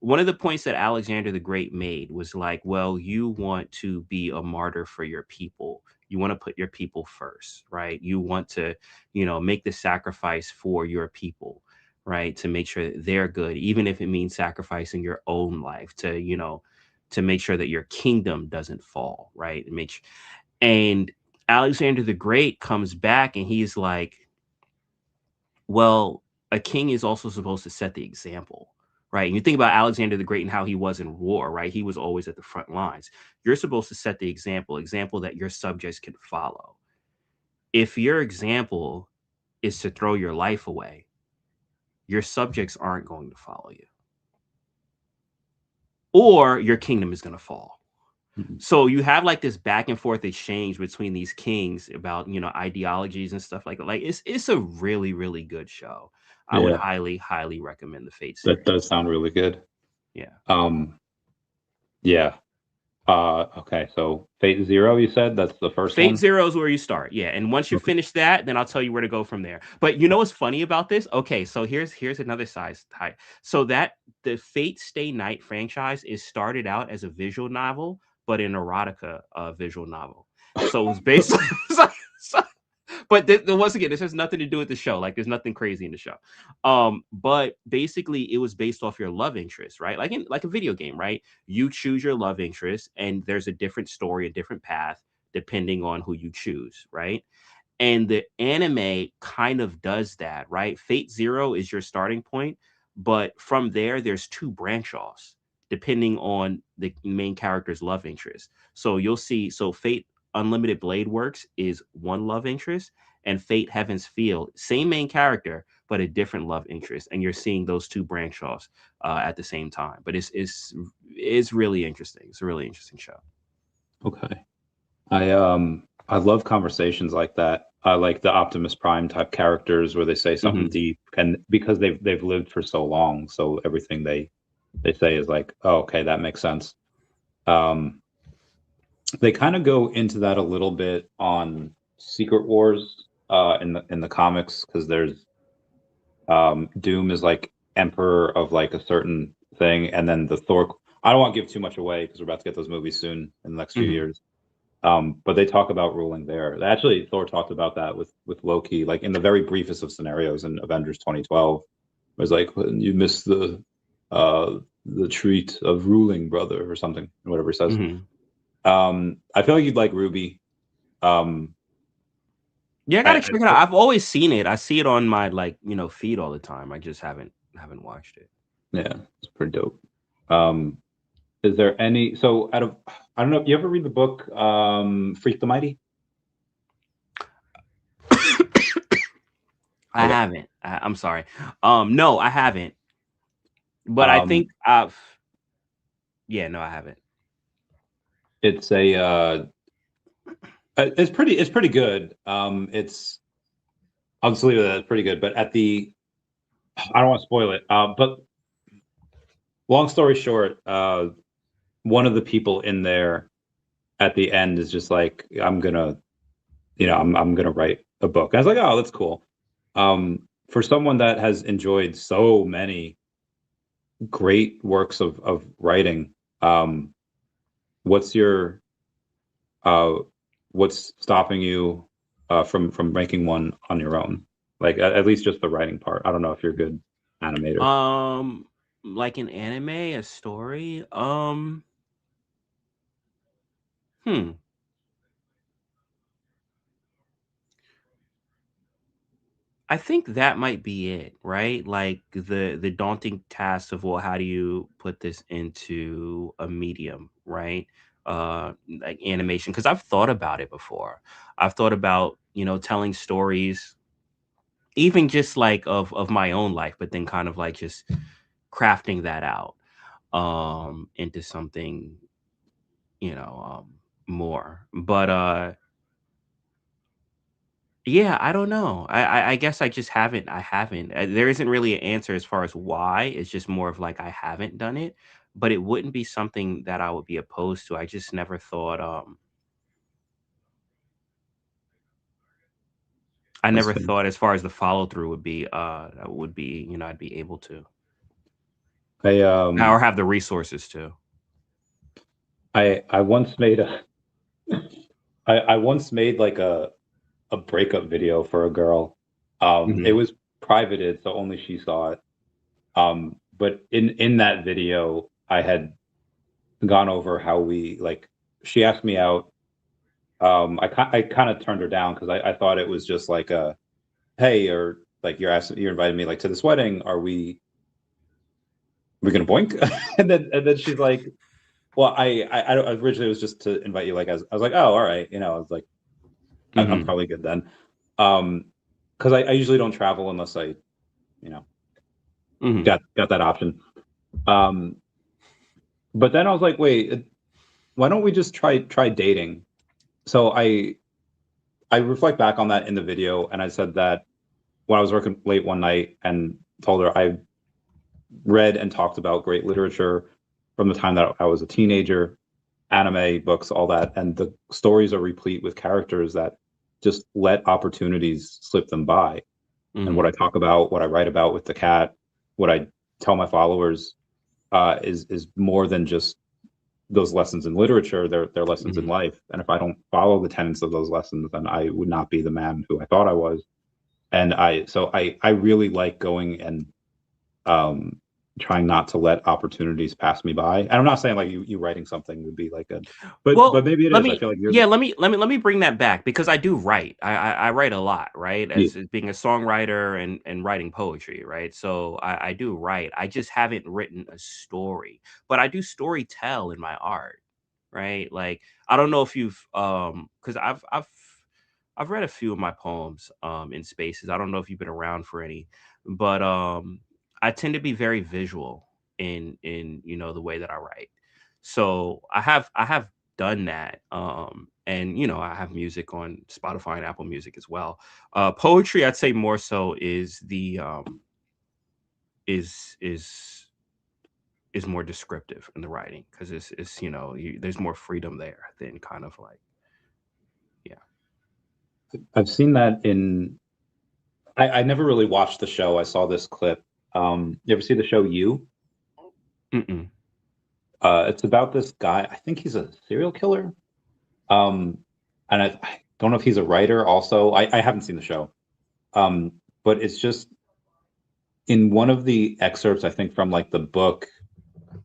one of the points that Alexander the Great made was like, well, you want to be a martyr for your people. You want to put your people first, right? You want to, make the sacrifice for your people, right? To make sure that they're good, even if it means sacrificing your own life to, to make sure that your kingdom doesn't fall, right? And Alexander the Great comes back and he's like, well, a king is also supposed to set the example, right? And you think about Alexander the Great and how he was in war, right? He was always at the front lines. You're supposed to set the example that your subjects can follow. If your example is to throw your life away, your subjects aren't going to follow you, or your kingdom is going to fall. So you have like this back and forth exchange between these kings about, you know, ideologies and stuff like that. Like it's a really, really good show. I would highly, highly recommend the Fate series. That does sound really good. Yeah. Yeah. Okay, so Fate Zero, you said that's the first one? Fate Zero is where you start. Yeah. And once you finish that, then I'll tell you where to go from there. But you know what's funny about this? Okay, so here's another size type. So that the Fate Stay Night franchise is started out as a visual novel, but an erotica visual novel. So it was based on but once again, this has nothing to do with the show. Like, there's nothing crazy in the show. But basically, it was based off your love interest, right? Like a video game, right? You choose your love interest, and there's a different story, a different path, depending on who you choose, right? And the anime kind of does that, right? Fate Zero is your starting point, but from there, there's 2 branch offs depending on the main character's love interest. So you'll see, so Fate Unlimited Blade Works is one love interest, and Fate Heaven's Field, same main character, but a different love interest. And you're seeing those 2 branch offs at the same time. But it's really interesting. It's a really interesting show. Okay. I love conversations like that. I like the Optimus Prime type characters where they say something deep, and because they've lived for so long, so everything they say is like, oh, okay, that makes sense. They kind of go into that a little bit on Secret Wars in the comics, because there's Doom is like emperor of like a certain thing, and then the Thor. I don't want to give too much away because we're about to get those movies soon in the next few years. But they talk about ruling there. Actually, Thor talked about that with Loki, like in the very briefest of scenarios in Avengers 2012. It was like, you missed the treat of ruling, brother, or something, whatever he says. I feel like you'd like Ruby. Yeah, I gotta check it out. I've always seen it. I see it on my feed all the time. I just haven't watched it. Yeah, it's pretty dope. Is there any, so I don't know, you ever read the book Freak the Mighty? I haven't. I'm sorry. No, I haven't. But I think no, I haven't. It's it's pretty good. I'll just leave it at that. It's pretty good. But I don't want to spoil it. But long story short, one of the people in there at the end is just like, I'm gonna write a book. I was like, oh, that's cool. For someone that has enjoyed so many great works of writing, what's stopping you from making one on your own? Like at least just the writing part. I don't know if you're a good animator. Like an anime, a story. I think that might be it, right? Like the daunting task of, well, how do you put this into a medium, right? Like animation, because I've thought about it before. I've thought about, telling stories, even just like of my own life, but then kind of like just crafting that out into something, more. But yeah, I don't know. I guess I just haven't. I haven't. There isn't really an answer as far as why. It's just more of like I haven't done it, but it wouldn't be something that I would be opposed to. I just never thought. I never thought as far as the follow through would be. I'd be able to. Or have the resources to. I once made I once made like a breakup video for a girl. It was privated, so only she saw it. But in that video, I had gone over how we like. She asked me out. I kind of turned her down because I thought it was just like a, hey, or like you're inviting me like to this wedding. Are we gonna boink? And then she's like, well, I originally it was just to invite you. Like I was like, oh, all right, you know, I was like, I'm probably good then. Because I usually don't travel unless I, you know, got that option. But then I was like, wait, why don't we just try dating? So I reflect back on that in the video, and I said that when I was working late one night and told her I read and talked about great literature from the time that I was a teenager, anime, books, all that, and the stories are replete with characters that just let opportunities slip them by. And what I talk about, what I write about with daCat, what I tell my followers is more than just those lessons in literature. They're lessons in life. And if I don't follow the tenets of those lessons, then I would not be the man who I thought I was. And I really like going and trying not to let opportunities pass me by. And I'm not saying like you writing something would be like a, but maybe it is. I feel like let me bring that back because I do write. I write a lot, right? As being a songwriter and writing poetry, right? So I do write. I just haven't written a story, but I do story tell in my art, right? Like I don't know if you've because I've read a few of my poems in spaces. I don't know if you've been around for any, but I tend to be very visual in you know the way that I write. So I have done that. And you know, I have music on Spotify and Apple Music as well. Poetry, I'd say more so is the is is more descriptive in the writing because it's you know there's more freedom there than kind of like yeah. I've seen that in. I never really watched the show. I saw this clip. You ever see the show You? Mm-mm. It's about this guy. I think he's a serial killer. Um, and I don't know if he's a writer also. I haven't seen the show. But it's just in one of the excerpts, I think from like the book,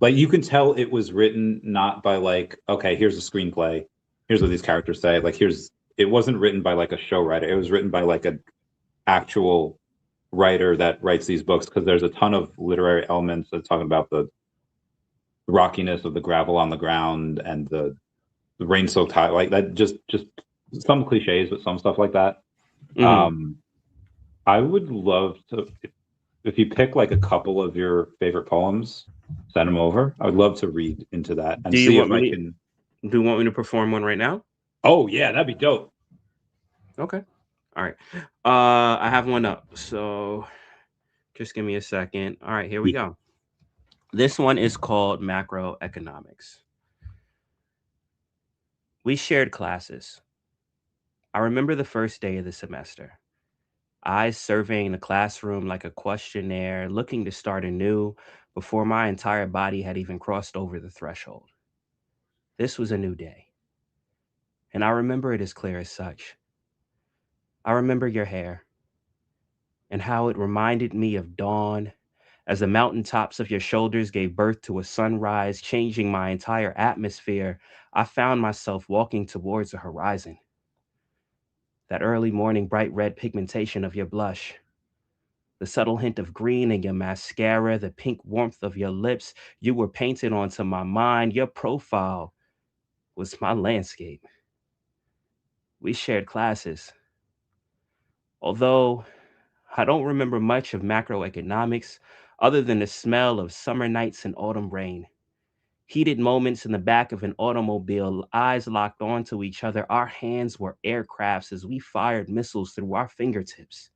like you can tell it was written not by like, okay, here's a screenplay, here's what these characters say. Like it wasn't written by like a show writer. It was written by like an actual writer that writes these books because there's a ton of literary elements that's talking about the rockiness of the gravel on the ground and the rain soaked tile, like that. Just some cliches, but some stuff like that. I would love to if you pick like a couple of your favorite poems, send them over. I would love to read into that and see if I can. Do you want me to perform one right now? Oh yeah, that'd be dope. Okay. All right. I have one up. So just give me a second. All right, here we go. This one is called Macroeconomics. We shared classes. I remember the first day of the semester. Eyes surveying the classroom like a questionnaire, looking to start anew before my entire body had even crossed over the threshold. This was a new day, and I remember it as clear as such. I remember your hair and how it reminded me of dawn as the mountaintops of your shoulders gave birth to a sunrise, changing my entire atmosphere. I found myself walking towards the horizon. That early morning bright red pigmentation of your blush, the subtle hint of green in your mascara, the pink warmth of your lips, you were painted onto my mind. Your profile was my landscape. We shared classes. Although I don't remember much of macroeconomics other than the smell of summer nights and autumn rain. Heated moments in the back of an automobile, eyes locked onto each other, our hands were aircrafts as we fired missiles through our fingertips,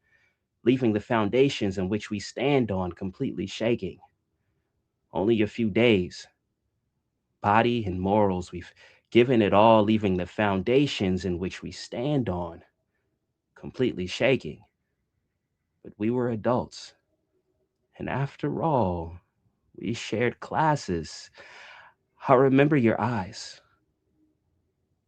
leaving the foundations in which we stand on completely shaking. Only a few days. Body and morals, we've given it all, leaving the foundations in which we stand on completely shaking. But we were adults. And after all, we shared classes. I remember your eyes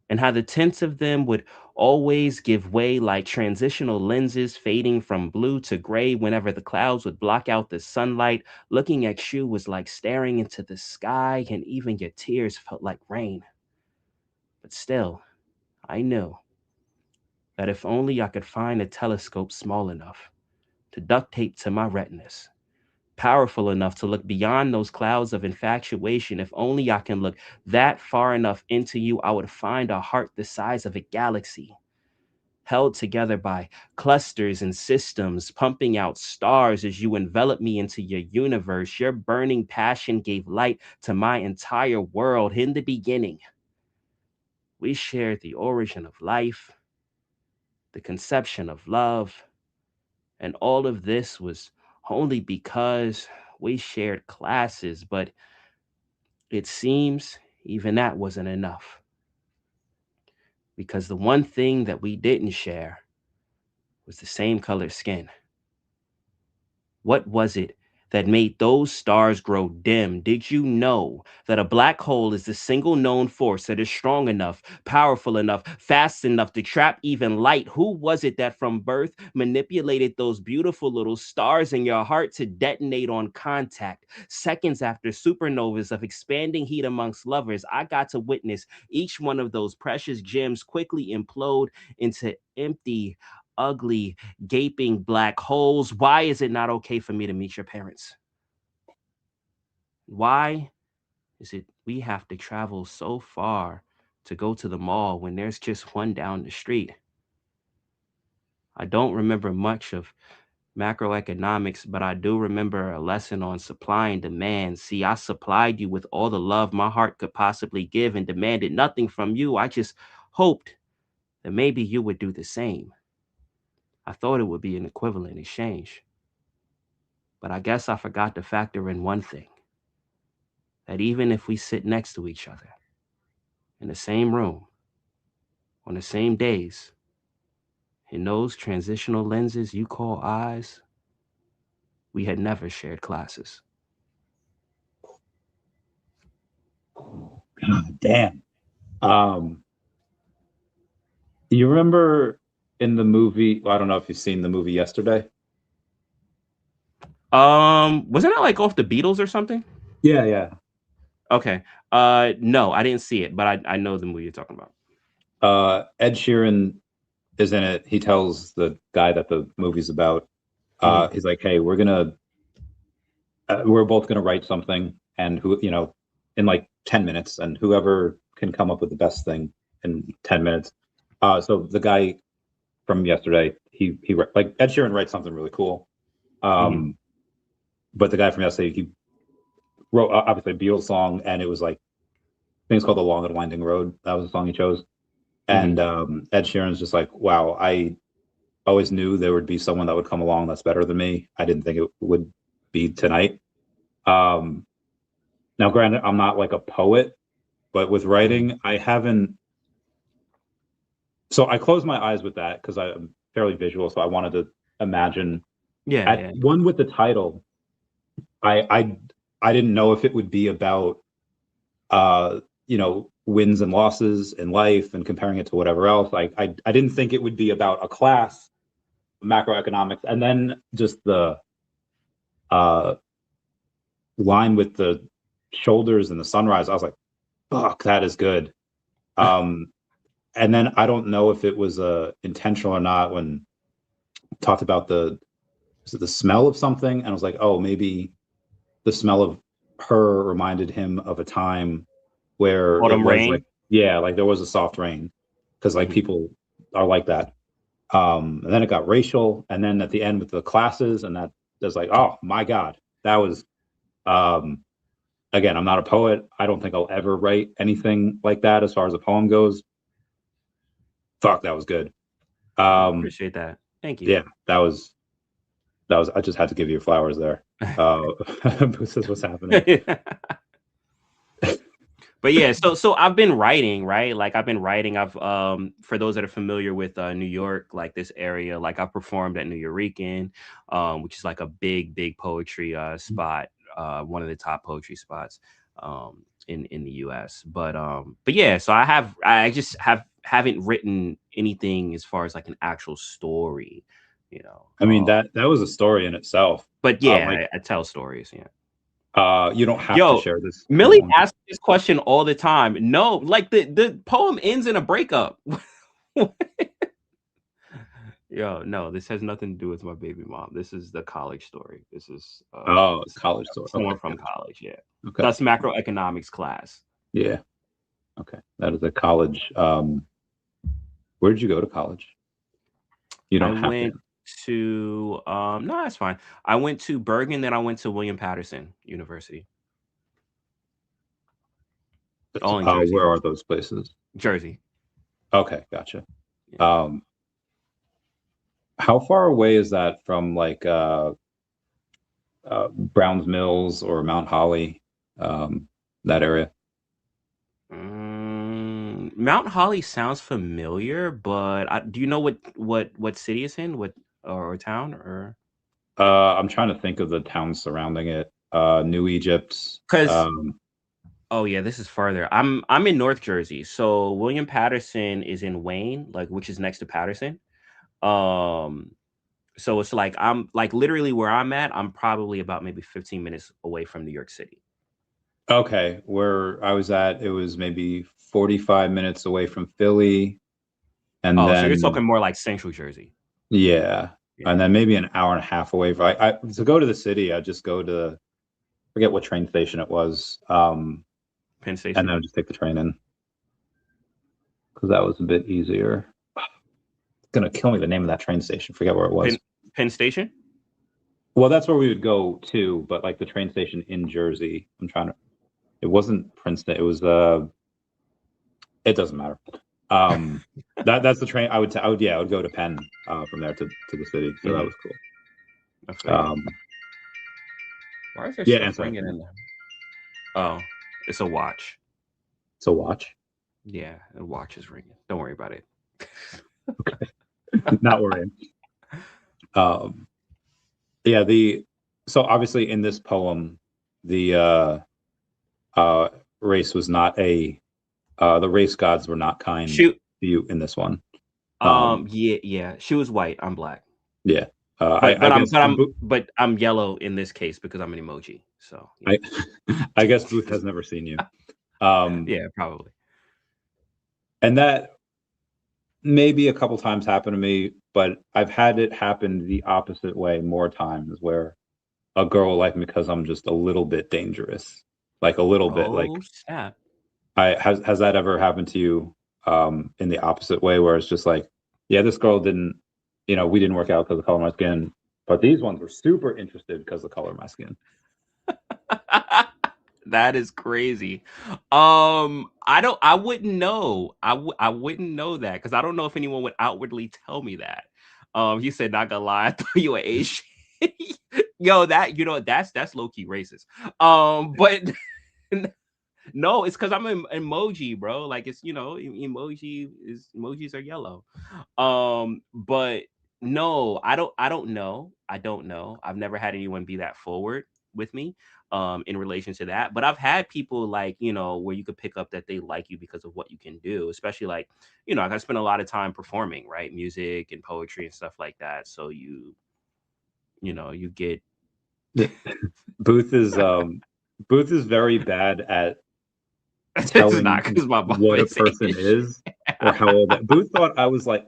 and how the tints of them would always give way like transitional lenses fading from blue to gray whenever the clouds would block out the sunlight. Looking at you was like staring into the sky, and even your tears felt like rain. But still, I knew that if only I could find a telescope small enough to duct tape to my retinas, powerful enough to look beyond those clouds of infatuation, if only I can look that far enough into you, I would find a heart the size of a galaxy, held together by clusters and systems, pumping out stars as you envelop me into your universe. Your burning passion gave light to my entire world. In the beginning, we shared the origin of life, the conception of love, and all of this was only because we shared classes. But it seems even that wasn't enough, because the one thing that we didn't share was the same color skin. What was it that made those stars grow dim? Did you know that a black hole is the single known force that is strong enough, powerful enough, fast enough to trap even light? Who was it that from birth manipulated those beautiful little stars in your heart to detonate on contact? Seconds after supernovas of expanding heat amongst lovers, I got to witness each one of those precious gems quickly implode into empty, ugly, gaping black holes. Why is it not okay for me to meet your parents? Why is it we have to travel so far to go to the mall when there's just one down the street? I don't remember much of macroeconomics, but I do remember a lesson on supply and demand. See, I supplied you with all the love my heart could possibly give and demanded nothing from you. I just hoped that maybe you would do the same. I thought it would be an equivalent exchange. But I guess I forgot to factor in one thing, that even if we sit next to each other in the same room, on the same days, in those transitional lenses you call eyes, we had never shared classes. God damn. Um, you remember in the movie? Well, I don't know if you've seen the movie Yesterday. Wasn't that like off the Beatles or something? Yeah, yeah. Okay. No, I didn't see it, but I know the movie you're talking about. Ed Sheeran is in it. He tells the guy that the movie's about. He's like, "Hey, we're both gonna write something, and who in like 10 minutes, and whoever can come up with the best thing in 10 minutes." So the guy from Yesterday, like Ed Sheeran writes something really cool. But the guy from Yesterday, he wrote obviously a Beatles song, and it was like, I think it's called "The Long and Winding Road." That was the song he chose. And Ed Sheeran's just like, wow, I always knew there would be someone that would come along that's better than me. I didn't think it would be tonight. Now, granted, I'm not like a poet, but with writing, I haven't. So I closed my eyes with that because I'm fairly visual. So I wanted to imagine. Yeah. One with the title, I didn't know if it would be about wins and losses in life and comparing it to whatever else. I didn't think it would be about a class, macroeconomics, and then just the line with the shoulders and the sunrise. I was like, fuck, that is good. And then I don't know if it was intentional or not when talked about the smell of something, and I was like, oh, maybe the smell of her reminded him of a time where Autumn it was rain. like, yeah, like there was a soft rain, because like people are like that. And then it got racial, and then at the end with the classes, and that was like, oh my god, that was again, I'm not a poet. I don't think I'll ever write anything like that as far as a poem goes. Fuck, that was good. Appreciate that. Thank you. Yeah, that was I just had to give you flowers there. This is what's happening. But yeah, so I've been writing, right? Like I've been writing. I've for those that are familiar with New York, like this area, like I performed at New Eurekan, which is like a big poetry spot, one of the top poetry spots in the US. But yeah, so I just have haven't written anything as far as like an actual story, you know. I mean, that was a story in itself. But yeah, I tell stories. Yeah. You don't have to Yo, share this. Millie asks this question all the time. No, like the poem ends in a breakup. Yo, no, this has nothing to do with my baby mom. This is the college story. This is college story. Someone Okay, from gotcha. college, yeah. Okay. That's macroeconomics class. Yeah. Okay. That is a college. Where did you go to college? You don't have went to no, that's fine. I went to Bergen, then I went to William Patterson University. to. All in Jersey. Where are those places? Jersey. Okay, gotcha. Yeah. How far away is that from like Browns Mills or Mount Holly, that area? Mount Holly sounds familiar, but do you know what city it's in? What or town or? I'm trying to think of the towns surrounding it. New Egypt. Because oh yeah, this is farther. I'm in North Jersey, so William Patterson is in Wayne, like which is next to Patterson. So it's like I'm like literally where I'm at. I'm probably about maybe 15 minutes away from New York City. Okay, where I was at, it was maybe 45 minutes away from Philly, and Oh, then so you're talking more like Central Jersey. yeah, and then maybe an hour and a half away. I to go to the city, I just go to forget what train station it was. Penn Station. And then I would just take the train in because that was a bit easier. It's gonna kill me the name of that train station. Forget where it was. Penn Station. Well, that's where we would go to, but like the train station in Jersey. I'm trying to. It wasn't Princeton. It was It doesn't matter. That's the train. I would go to Penn from there to the city. So that was cool. Why is there stuff ringing in there? Oh, it's a watch. It's a watch. Yeah, the watch is ringing. Don't worry about it. Okay, not worrying. Yeah. So obviously in this poem, the race was not the race gods were not kind to you in this one. Yeah. She was white. I'm black. Yeah. But I'm yellow in this case because I'm an emoji. So yeah. I guess Booth has never seen you. Yeah, probably. And that maybe a couple times happened to me, but I've had it happen the opposite way more times, where a girl will like me because I'm just a little bit dangerous, like a little bit. Like, snap. Has that ever happened to you in the opposite way, where it's just like, yeah, this girl didn't, we didn't work out because of the color of my skin, but these ones were super interested because of the color of my skin. That is crazy. I wouldn't know. I wouldn't know that because I don't know if anyone would outwardly tell me that. He said, not gonna lie, I thought you were Asian. Yo, that's low-key racist. But no, it's because I'm an emoji, bro. Like it's emojis are yellow. But no, I don't know. I've never had anyone be that forward with me in relation to that. But I've had people like, where you could pick up that they like you because of what you can do, especially like, I spend a lot of time performing, right? Music and poetry and stuff like that. So you get Booth is very bad at telling what a person is or how old. Booth thought I was like,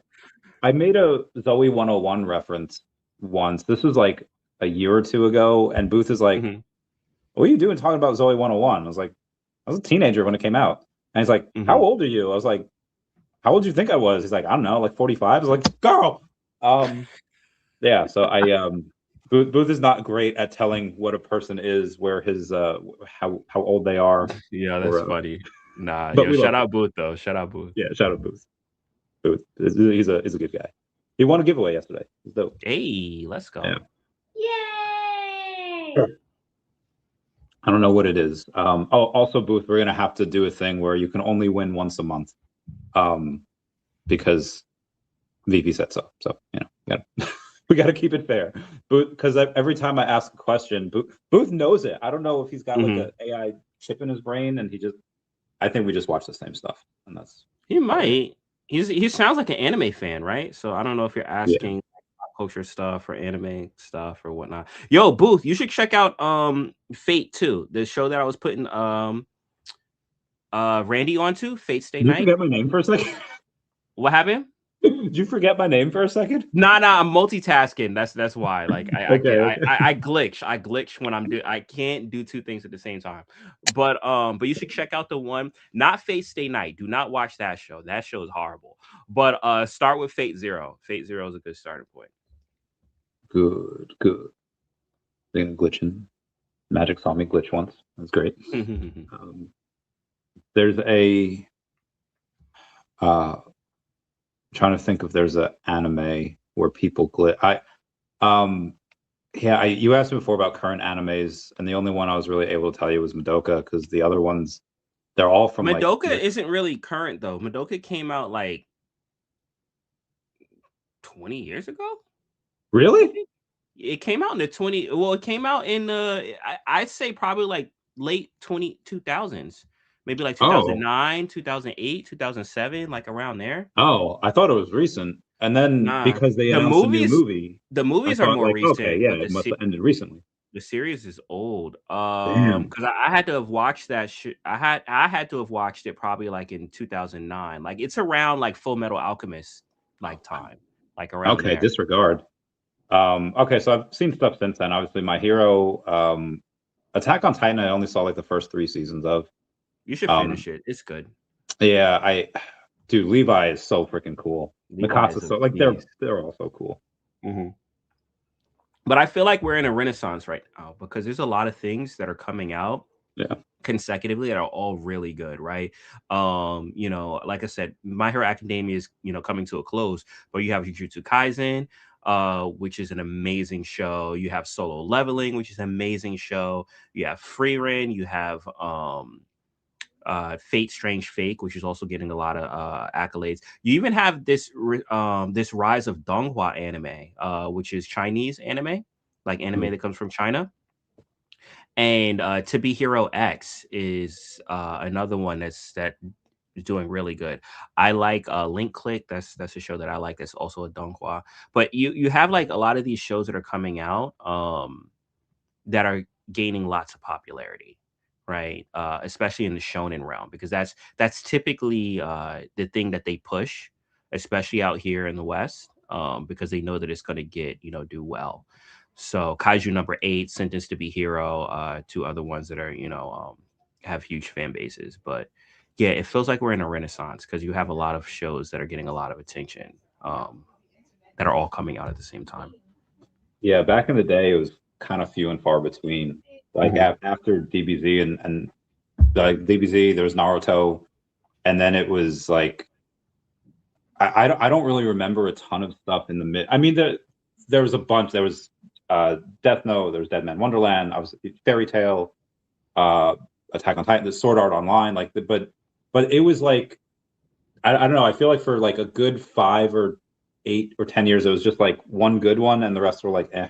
I made a Zoe 101 reference once. This was like a year or two ago, and Booth is like, what are you doing talking about Zoe 101? I was like, I was a teenager when it came out. And he's like, how old are you? I was like, how old do you think I was? He's like, I don't know, like 45. I was like, girl. Yeah, so Booth is not great at telling what a person is, where his how old they are. Yeah, that's funny. Nah, but shout out Booth though. Shout out Booth. Yeah, shout out Booth. Booth, he's a good guy. He won a giveaway yesterday. Hey, let's go. Yeah. Yay! I don't know what it is. Also, Booth, we're gonna have to do a thing where you can only win once a month, because VeVe said so. So we got to keep it fair, Booth. Because every time I ask a question, Booth knows it. I don't know if he's got like an AI chip in his brain, and I think we just watch the same stuff, and that's. He might. he sounds like an anime fan, right? So I don't know if you're Yeah. asking pop culture stuff or anime stuff or whatnot. Yo, Booth, you should check out Fate 2, the show that I was putting Randy onto, Fate Stay Did you Night. forget my name for a second? What happened? Did you forget my name for a second? Nah, I'm multitasking. That's why. Like Okay, okay. I glitch. I glitch when I can't do two things at the same time. But you should check out the one, not Fate Stay Night. Do not watch that show. That show is horrible. But start with Fate Zero. Fate Zero is a good starting point. Good, good. Thing glitching. Magic saw me glitch once. That's great. There's a trying to think if there's an anime where people glitch. You asked me before about current animes, and the only one I was really able to tell you was Madoka, because the other ones, they're all from Madoka like, isn't really current though. Madoka came out like 20 years ago. Really? It came out in the 20. Well, it came out in I'd say probably like late 2000s, maybe like Oh, 2009, 2008, 2007, like around there. oh, I thought it was recent, and then Nah, because they announced a new movie, the I movies are thought more like, okay, recent, yeah, but it must have ended recently. the series is old. Damn. Because I had to have watched that shit. I had to have watched it probably like in 2009. Like it's around like Full Metal Alchemist like time, like around Okay, there. disregard. Okay, so I've seen stuff since then. Obviously, My Hero, Attack on Titan, I only saw like the first 3 seasons of. You should finish it. It's good. Yeah, dude, Levi is so freaking cool. Levi is Mikasa, a so like beast. they're all so cool. But I feel like we're in a renaissance right now because there's a lot of things that are coming out Yeah. consecutively that are all really good, right? Like I said, My Hero Academia is coming to a close, but you have Jujutsu Kaisen, which is an amazing show. You have Solo Leveling, which is an amazing show. You have Frieren, you have Fate Strange Fake, which is also getting a lot of accolades. You even have this rise of Donghua anime, which is Chinese anime, like anime that comes from China. And To Be Hero X is another one that is doing really good. I like Link Click. That's a show that I like. That's also a Donghua. But you have like a lot of these shows that are coming out that are gaining lots of popularity, right? Especially in the shonen realm, because that's typically the thing that they push, especially out here in the West, because they know that it's going to do well. So Kaiju number 8, Sentenced to Be Hero, 2 other ones that are have huge fan bases, but yeah, it feels like we're in a renaissance because you have a lot of shows that are getting a lot of attention, that are all coming out at the same time. Yeah, back in the day, it was kind of few and far between. Like after DBZ and like DBZ, there was Naruto, and then it was like I don't really remember a ton of stuff in the mid. I mean, there was a bunch. There was Death Note. There was Dead Man Wonderland. I was Fairy Tail, Attack on Titan, the Sword Art Online. But it was like I don't know. I feel like for like a good 5 or 8 or 10 years, it was just like one good one, and the rest were like, eh.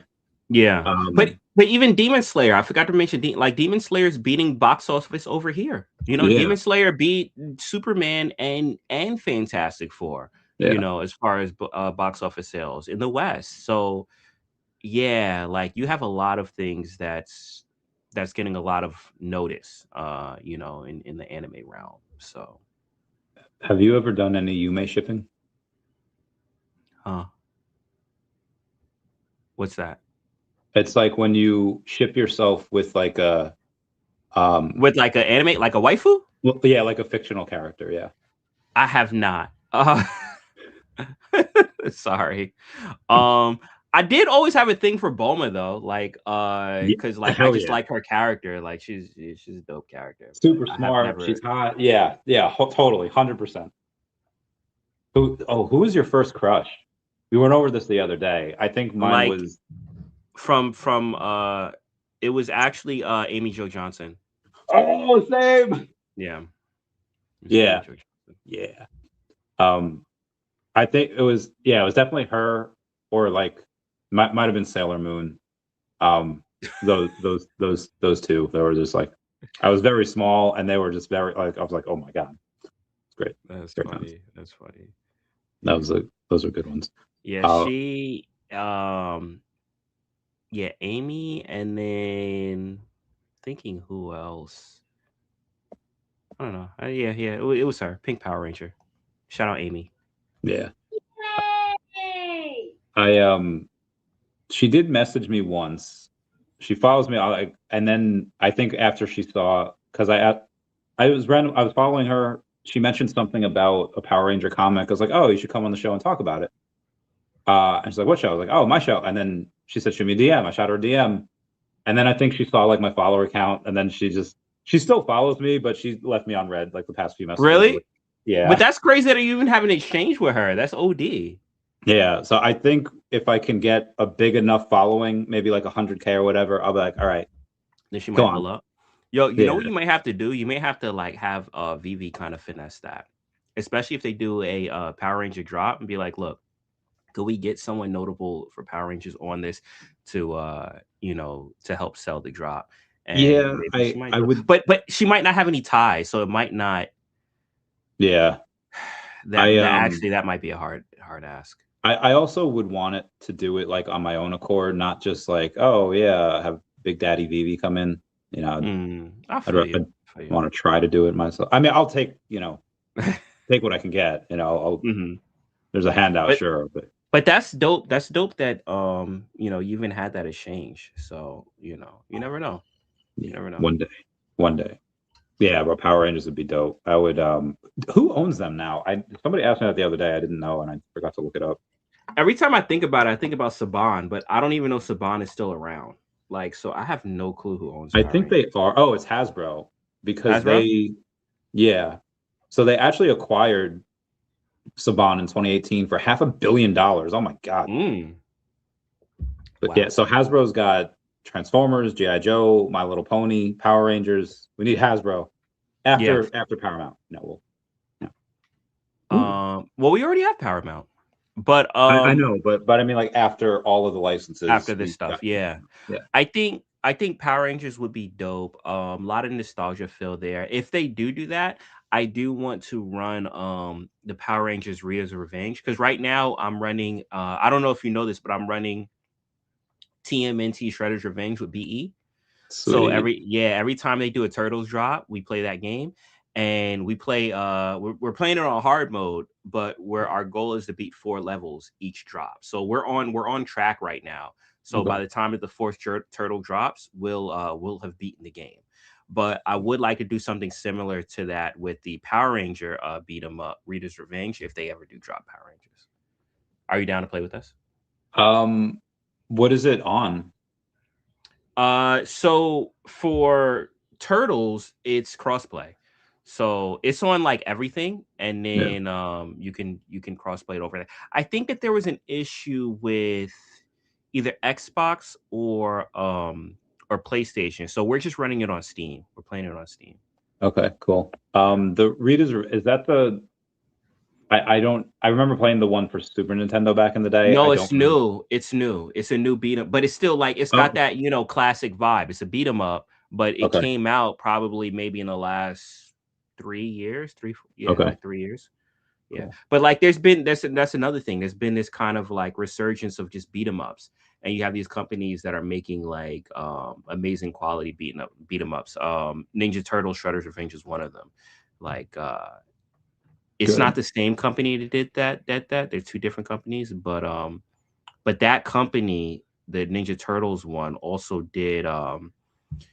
Yeah, but even Demon Slayer, I forgot to mention, Demon Slayer's beating box office over here. Demon Slayer beat Superman and Fantastic Four. As far as box office sales in the West. So yeah, like you have a lot of things that's getting a lot of notice. In the anime realm. So, have you ever done any Yume shipping? What's that? It's like when you ship yourself with like a with like an anime, like a waifu. Well, yeah, like a fictional character. Yeah, I have not. Sorry. I did always have a thing for Bulma though, like because like I just like her character, like she's a dope character. Super smart. She's hot. Yeah, totally, 100%. Who was your first crush? We went over this the other day. I think mine was from it was actually Amy Jo Johnson. Oh, same. Yeah. Yeah. I think it was definitely her, or like might have been Sailor Moon. Those two. They were just like, I was very small, and they were just very like, I was like, oh my god, it's great. That's funny. That's funny. those are good ones. Yeah, she yeah, Amy, and then thinking who else? I don't know. Yeah, it was her, Pink Power Ranger. Shout out Amy. Yeah. Yay! She did message me once. She follows me, and then I think after she saw, because I was random, I was following her. She mentioned something about a Power Ranger comic. I was like, oh, you should come on the show and talk about it. And she's like, what show? I was like, oh, my show. And then she said, shoot me a DM. I shot her a DM. And then I think she saw like my follower count, and then she still follows me, but she left me on red like the past few messages. Really? Yeah. But that's crazy that you even have an exchange with her. That's OD. Yeah. So I think if I can get a big enough following, maybe like 100K or whatever, I'll be like, all right. Then she Go might on. pull up. Yo, you know Yeah. what you might have to do? You may have to like have VeVe kind of finesse that, especially if they do a Power Ranger drop and be like, look, could we get someone notable for Power Rangers on this to you know, to help sell the drop? And Yeah, maybe she might I do it. would. But she might not have any ties, so it might not. Yeah. That might be a hard ask. I also would want it to do it like on my own accord, not just like, oh yeah, have Big Daddy VeVe come in. You know, I'd want to try to do it myself. I mean, I'll take, you know, take what I can get. You know, there's a handout, sure, but that's dope. That's dope that you know, you even had that exchange. So, you know, you never know. You never know. One day. Yeah, but Power Rangers would be dope. I would who owns them now? Somebody asked me that the other day. I didn't know and I forgot to look it up. Every time I think about it, I think about Saban, but I don't even know Saban is still around. Like, so I have no clue who owns Power Rangers. They are. Oh, it's Hasbro, because yeah. So they actually acquired Saban in 2018 for $500 million. Oh my god. But wow. Yeah, so Hasbro's got Transformers, G.I. Joe, My Little Pony, Power Rangers. We need Hasbro after Paramount. No, well, we already have Paramount, but I know, but I mean, like after all of the licenses, after this stuff, yeah. I think Power Rangers would be dope. A lot of nostalgia feel there. If they do that, I do want to run the Power Rangers Rita's Revenge, because right now I'm running. I don't know if you know this, but I'm running TMNT Shredder's Revenge with BE. Sweet. So every time they do a Turtles drop, we play that game, and we play we're playing it on hard mode, but where our goal is to beat 4 levels each drop. So we're on track right now. So by the time that the 4th turtle drops, we'll have beaten the game. But I would like to do something similar to that with the Power Ranger beat 'em up Rita's Revenge if they ever do drop Power Rangers. Are you down to play with us? What is it on? So for Turtles, it's crossplay. So it's on like everything, and then you can crossplay it over there. I think that there was an issue with either Xbox or PlayStation. So we're just running it on Steam. We're playing it on Steam. Okay, cool. The Rita's, is that the I remember playing the one for Super Nintendo back in the day. No, it's new. It's new. It's a new beat 'em, but it's still like it's got that, you know, classic vibe. It's a beat 'em up, but it came out probably maybe in the last 3 years, like 3 years. Yeah. Cool. But like that's another thing. There's been this kind of like resurgence of just beat 'em ups. And you have these companies that are making like amazing quality beat 'em ups. Ninja Turtles Shredder's Revenge is one of them. Like it's not the same company that did that. They're 2 different companies, but that company, the Ninja Turtles one, also did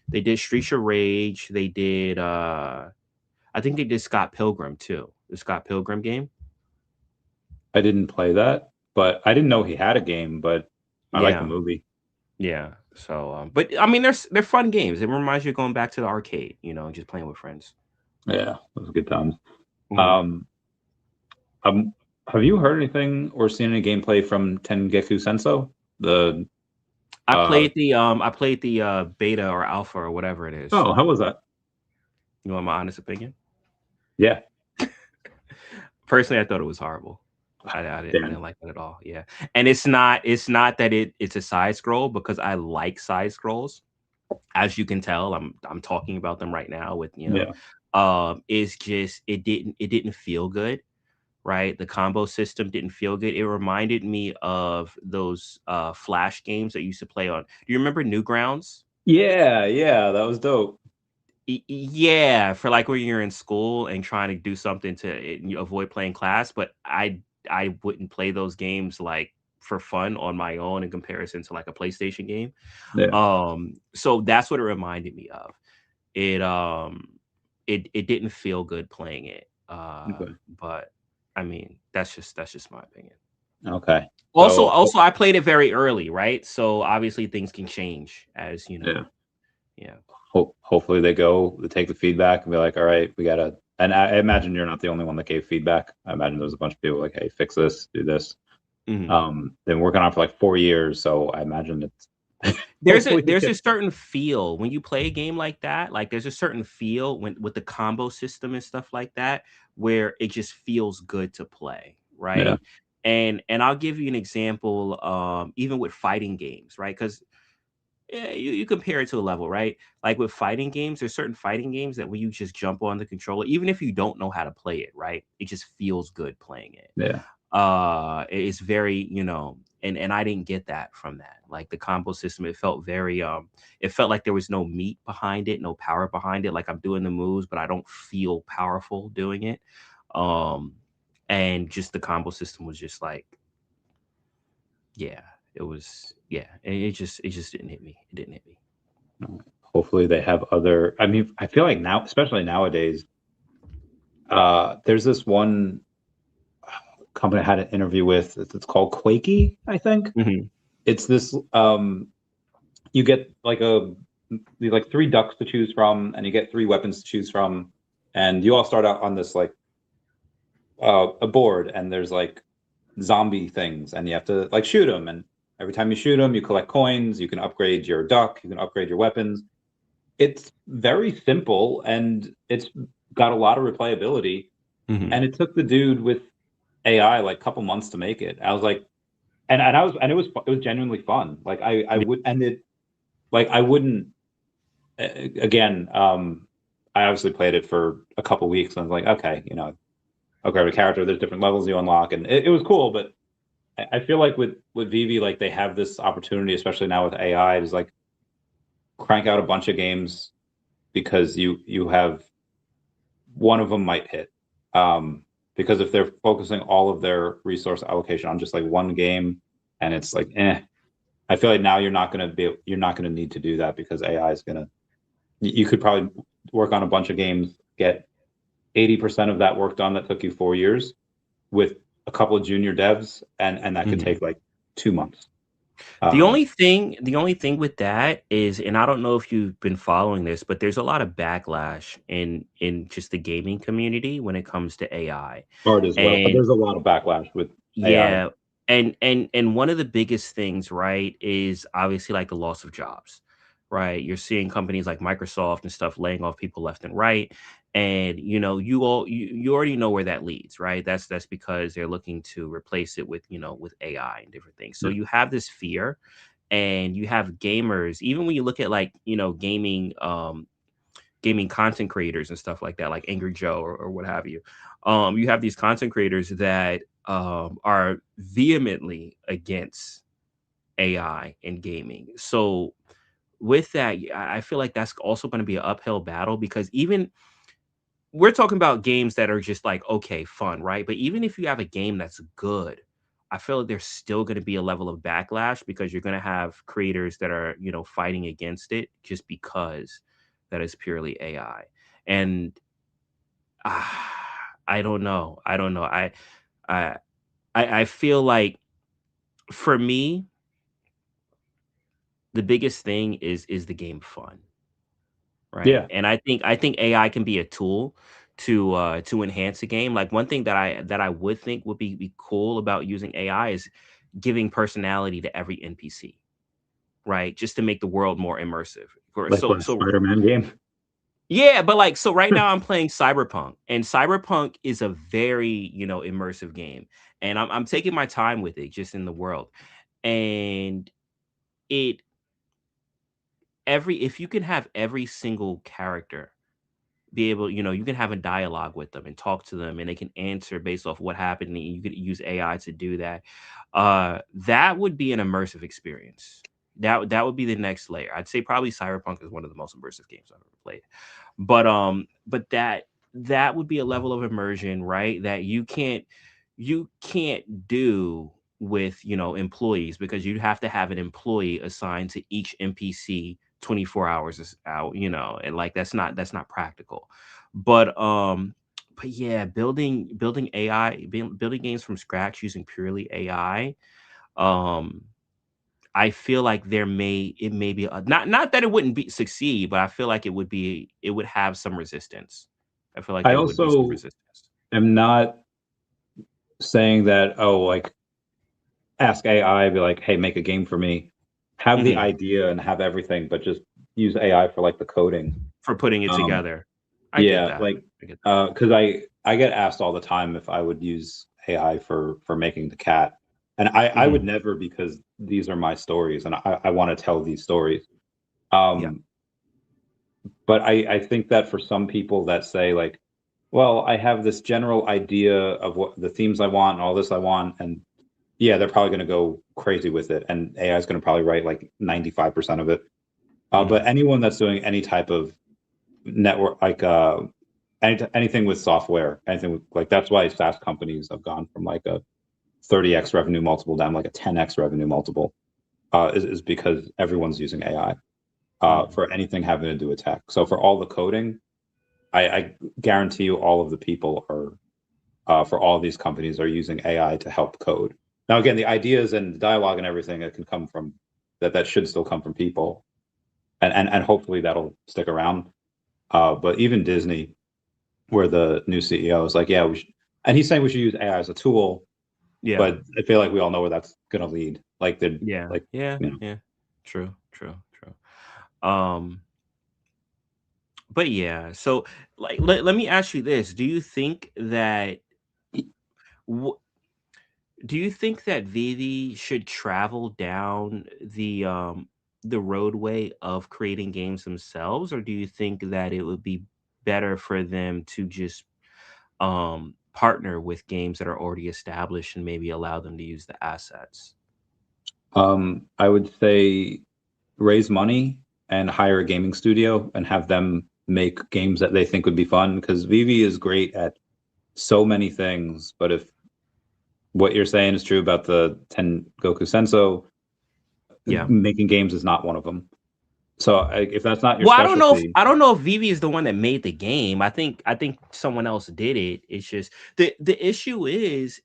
they did Streets of Rage. They did I think they did Scott Pilgrim too. The Scott Pilgrim game. I didn't play that, but I didn't know he had a game, but I like the movie. Yeah. So but I mean they're fun games. It reminds you of going back to the arcade, you know, just playing with friends. Yeah, those good times. Have you heard anything or seen any gameplay from Tengeku Senso? I played the beta or alpha or whatever it is. Oh, how was that? You want my honest opinion? Yeah. Personally, I thought it was horrible. I didn't like it at all. Yeah. And it's not that it's a side scroll, because I like side scrolls. As you can tell, I'm talking about them right now with, you know, it's just it didn't feel good. right? The combo system didn't feel good. It reminded me of those Flash games that you used to play on. Do you remember Newgrounds? Yeah, that was dope. Yeah, for like when you're in school and trying to do something to avoid playing class, but I wouldn't play those games like for fun on my own in comparison to like a PlayStation game. Yeah. So that's what it reminded me of. It didn't feel good playing it. Okay. But I mean, that's just my opinion. Okay. Also, So I played it very early, right? So obviously things can change as you know. yeah. Yeah. Hopefully they take the feedback and be like, all right, we gotta. And I imagine you're not the only one that gave feedback. I imagine there's a bunch of people like, hey, fix this, do this. Been working on it for like 4 years, so I imagine it's There's hopefully a certain feel when you play a game like that. Like there's a certain feel when with the combo system and stuff like that, where it just feels good to play, right? Yeah. And I'll give you an example, even with fighting games, right? Because you compare it to a level, right? Like with fighting games, there's certain fighting games that when you just jump on the controller, even if you don't know how to play it, right? It just feels good playing it. Yeah. It's very, and I didn't get that from that. Like the combo system, it felt very it felt like there was no meat behind it, no power behind it. Like I'm doing the moves, but I don't feel powerful doing it. And just the combo system was just like, yeah, it was, yeah, it just didn't hit me. It didn't hit me. Hopefully they have other. I mean, I feel like now, especially nowadays, there's this one company I had an interview with. It's called Quakey, I think. It's this. You get like like 3 ducks to choose from, and you get 3 weapons to choose from, and you all start out on this like a board, and there's like zombie things, and you have to like shoot them, and every time you shoot them, you collect coins. You can upgrade your duck. You can upgrade your weapons. It's very simple, and it's got a lot of replayability. And it took the dude with AI like a couple months to make it. I was like, and it was genuinely fun. Like I would, and it like I wouldn't again. I obviously played it for a couple weeks, and I was like, okay, okay, the character, there's different levels you unlock, and it was cool. But I feel like with VeVe, like they have this opportunity, especially now with AI, to like crank out a bunch of games because you have one of them might hit. Because if they're focusing all of their resource allocation on just like one game, and it's like, I feel like now you're not going to need to do that because AI is going to. You could probably work on a bunch of games, get 80% of that work done that took you 4 years with a couple of junior devs, and that could take like 2 months. The only thing with that is, and I don't know if you've been following this, but there's a lot of backlash in just the gaming community when it comes to AI. Art as well, but there's a lot of backlash with AI. Yeah, and one of the biggest things, right, is obviously like the loss of jobs, right? You're seeing companies like Microsoft and stuff laying off people left and right, and you already know where that leads, right? That's because they're looking to replace it with with AI and different things. So you have this fear, and you have gamers. Even when you look at like gaming content creators and stuff like that, like Angry Joe or what have you. You have these content creators that are vehemently against AI in gaming. So with that, I feel like that's also going to be an uphill battle because even we're talking about games that are just like, okay, fun, right? But even if you have a game that's good, I feel like there's still going to be a level of backlash because you're going to have creators that are, fighting against it just because that is purely AI. And I don't know. I don't know. I I feel like for me, the biggest thing is the game fun, right? Yeah. And I think AI can be a tool to enhance a game. Like one thing that I would think would be cool about using AI is giving personality to every NPC, right? Just to make the world more immersive. Like for a Spider-Man game. Yeah, but like so right now I'm playing Cyberpunk, and Cyberpunk is a very, immersive game. And I'm taking my time with it just in the world. And it if you can have every single character be able, you can have a dialogue with them and talk to them, and they can answer based off what happened. And you could use AI to do that. That would be an immersive experience. That would be the next layer. I'd say probably Cyberpunk is one of the most immersive games I've ever played. But that would be a level of immersion, right? That you can't do with employees, because you'd have to have an employee assigned to each NPC 24 hours out, and like that's not practical. But yeah, building AI, building games from scratch using purely AI. um I feel like it may be not that it wouldn't be succeed, but I feel like it would have some resistance. I feel like I there would be some also resistance. am not saying that, oh, like ask AI, be like, hey, make a game for me. Have the Mhm. idea and have everything, but just use AI for like the coding. For putting it Um, together. I get yeah, that. like I get that. because I get asked all the time if I would use AI for making the cat, and I would Mhm. never, because these are my stories and I want to tell these stories. Yeah. Um, but I think that for some people that say like, well, I have this general idea of what the themes I want and all this I want, and yeah, they're probably going to go crazy with it, and AI is going to probably write like 95% of it. But Mhm. anyone that's doing any type of network, like anything with software, anything with, like, that's why SaaS companies have gone from like a 30x revenue multiple down like a 10x revenue multiple, is because everyone's using AI Mhm. for anything having to do with tech. So for all the coding, I guarantee you all of the people are, for all of these companies, are using AI to help code. Now, again, the ideas and the dialogue and everything that can come from that should still come from people, and hopefully that'll stick around. But even Disney, where the new CEO is like, yeah, we should, and he's saying we should use AI as a tool, Yeah. but I feel like we all know where that's going to lead. Like the Yeah. like Yeah. you know, Yeah. True. True. True. Um, but yeah, so like let me ask you this. W- Do you think that Vivi should travel down the roadway of creating games themselves, or do you think that it would be better for them to just partner with games that are already established and maybe allow them to use the assets? I would say raise money and hire a gaming studio and have them make games that they think would be fun, because VeVe is great at so many things. But if what you're saying is true about the Ten Goku Senso, Yeah. making games is not one of them. So if that's not your Well, specialty, I don't know if Vivi is the one that made the game. I think someone else did it. It's just the issue is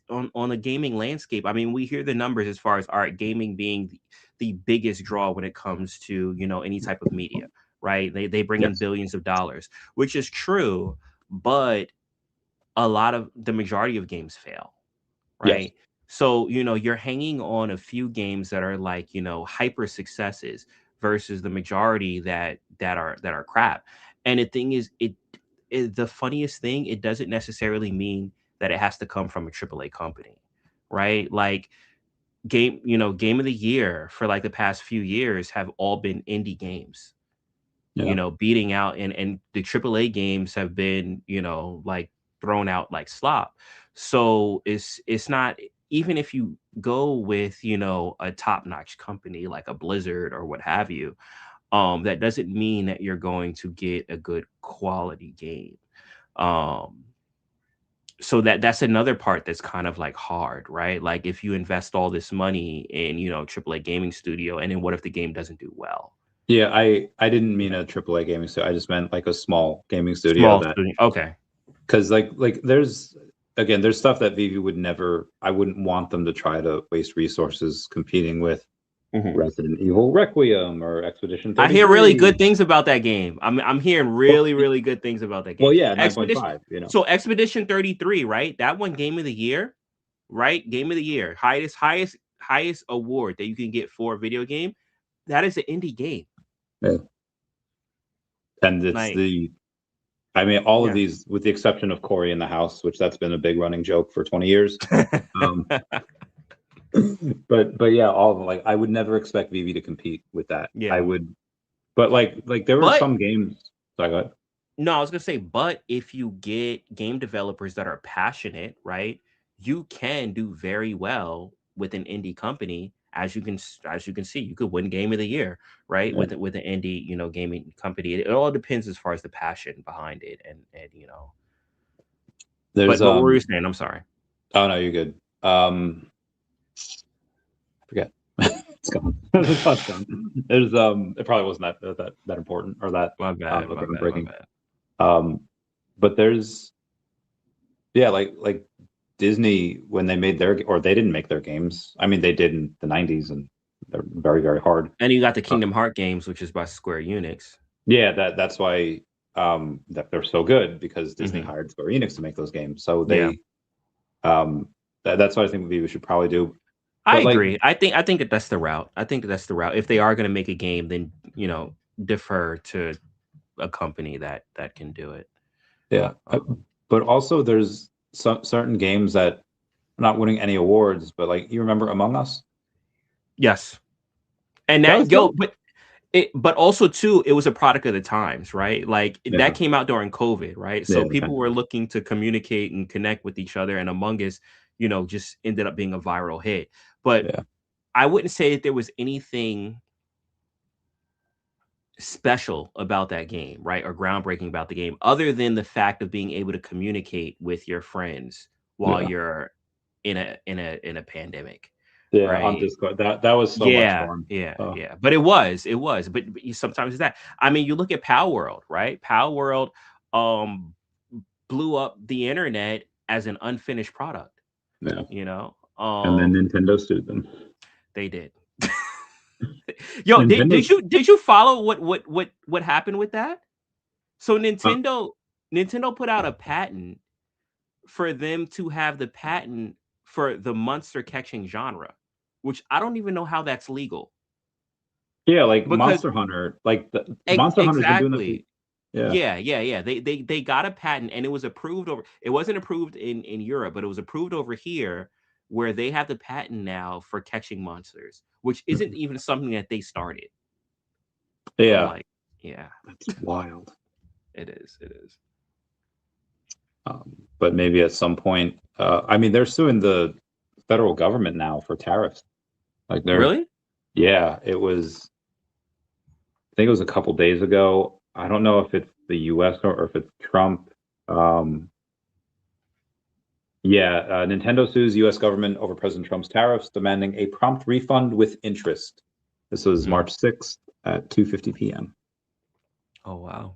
on the gaming landscape. I mean, we hear the numbers as far as art gaming being the biggest draw when it comes to any type of media, right? They bring in yes, billions of dollars, which is true, but a lot of the majority of games fail, yes, right? So, you're hanging on a few games that are like, hyper successes versus the majority that are crap. And the thing is the funniest thing, it doesn't necessarily mean that it has to come from a AAA company, right? Like game of the year for like the past few years have all been indie games, yeah, beating out, and the AAA games have been, like thrown out like slop. So it's not, even if you go with, a top-notch company like a Blizzard or what have you, that doesn't mean that you're going to get a good quality game. Um, so that's another part that's kind of like hard, right? Like if you invest all this money in, AAA gaming studio, and then what if the game doesn't do well? yeah. I didn't mean a AAA gaming studio. I just meant like a small gaming studio Small that, studio. Okay. because like there's, again, there's stuff that VeVe would never. I wouldn't want them to try to waste resources competing with Mhm. Resident Evil Requiem or Expedition I hear really good 33. things about that game. I'm hearing Well, really, really good things about that game. well, yeah, Expedition 9.5. You know, so Expedition 33, right? That one game of the year, right? Game of the year. Highest award that you can get for a video game. That is an indie game. yeah. And it's Like, the. I mean, all of yeah. these, with the exception of Corey in the House, which that's been a big running joke for 20 years. Um, but yeah, all of them. Like, I would never expect VeVe to compete with that. I Yeah. would, but like there were But some games. Sorry, go ahead. No, I was gonna say, but if you get game developers that are passionate, right, you can do very well with an indie company. As you can see, you could win game of the year, right? Yeah. With an indie, gaming company. It all depends as far as the passion behind it, and There's But what were you saying? I'm sorry. Oh no, you're good. I forget. It's gone. It's gone. There's it probably wasn't that important or that My bad. groundbreaking. But there's like Disney when they made they didn't make their games. I mean, they did in the 90s, and they're very, very hard. And you got the Kingdom Heart games, which is by Square Enix. Yeah, that's why that they're so good, because Disney hired Square Enix to make those games. So they that's what I think we should probably do. I agree. I think that's the route. I think that's the route. If they are going to make a game, then defer to a company that can do it. Yeah, but also there's some certain games that are not winning any awards, but like, you remember Among Us? Yes, and but also too, it was a product of the times, right? Like that came out during COVID, right? So people were looking to communicate and connect with each other, and Among Us, just ended up being a viral hit. But I wouldn't say that there was anything special about that game, right, or groundbreaking about the game, other than the fact of being able to communicate with your friends while you're in a pandemic. Yeah, right? on Discord. That was so much fun. Yeah. But it was. But sometimes it's that. I mean, you look at Power World, right? Power World blew up the internet as an unfinished product. Yeah. And then Nintendo sued them. They did. Yo, did you follow what happened with that? So Nintendo put out a patent for them to have the patent for the monster catching genre, which I don't even know how that's legal. Yeah, like Monster Hunter, like Monster Hunter's been doing that. Yeah. They got a patent, and it was approved over. It wasn't approved in Europe, but it was approved over here, where they have the patent now for catching monsters, which isn't even something that they started. Yeah, that's wild. It is. But maybe at some point, I mean, they're suing the federal government now for tariffs. Like, they're really? Yeah, it was. I think it was a couple days ago. I don't know if it's the U.S. or if it's Trump. Nintendo sues U.S. government over President Trump's tariffs, demanding a prompt refund with interest. This was March 6th at 2:50 p.m. Oh wow!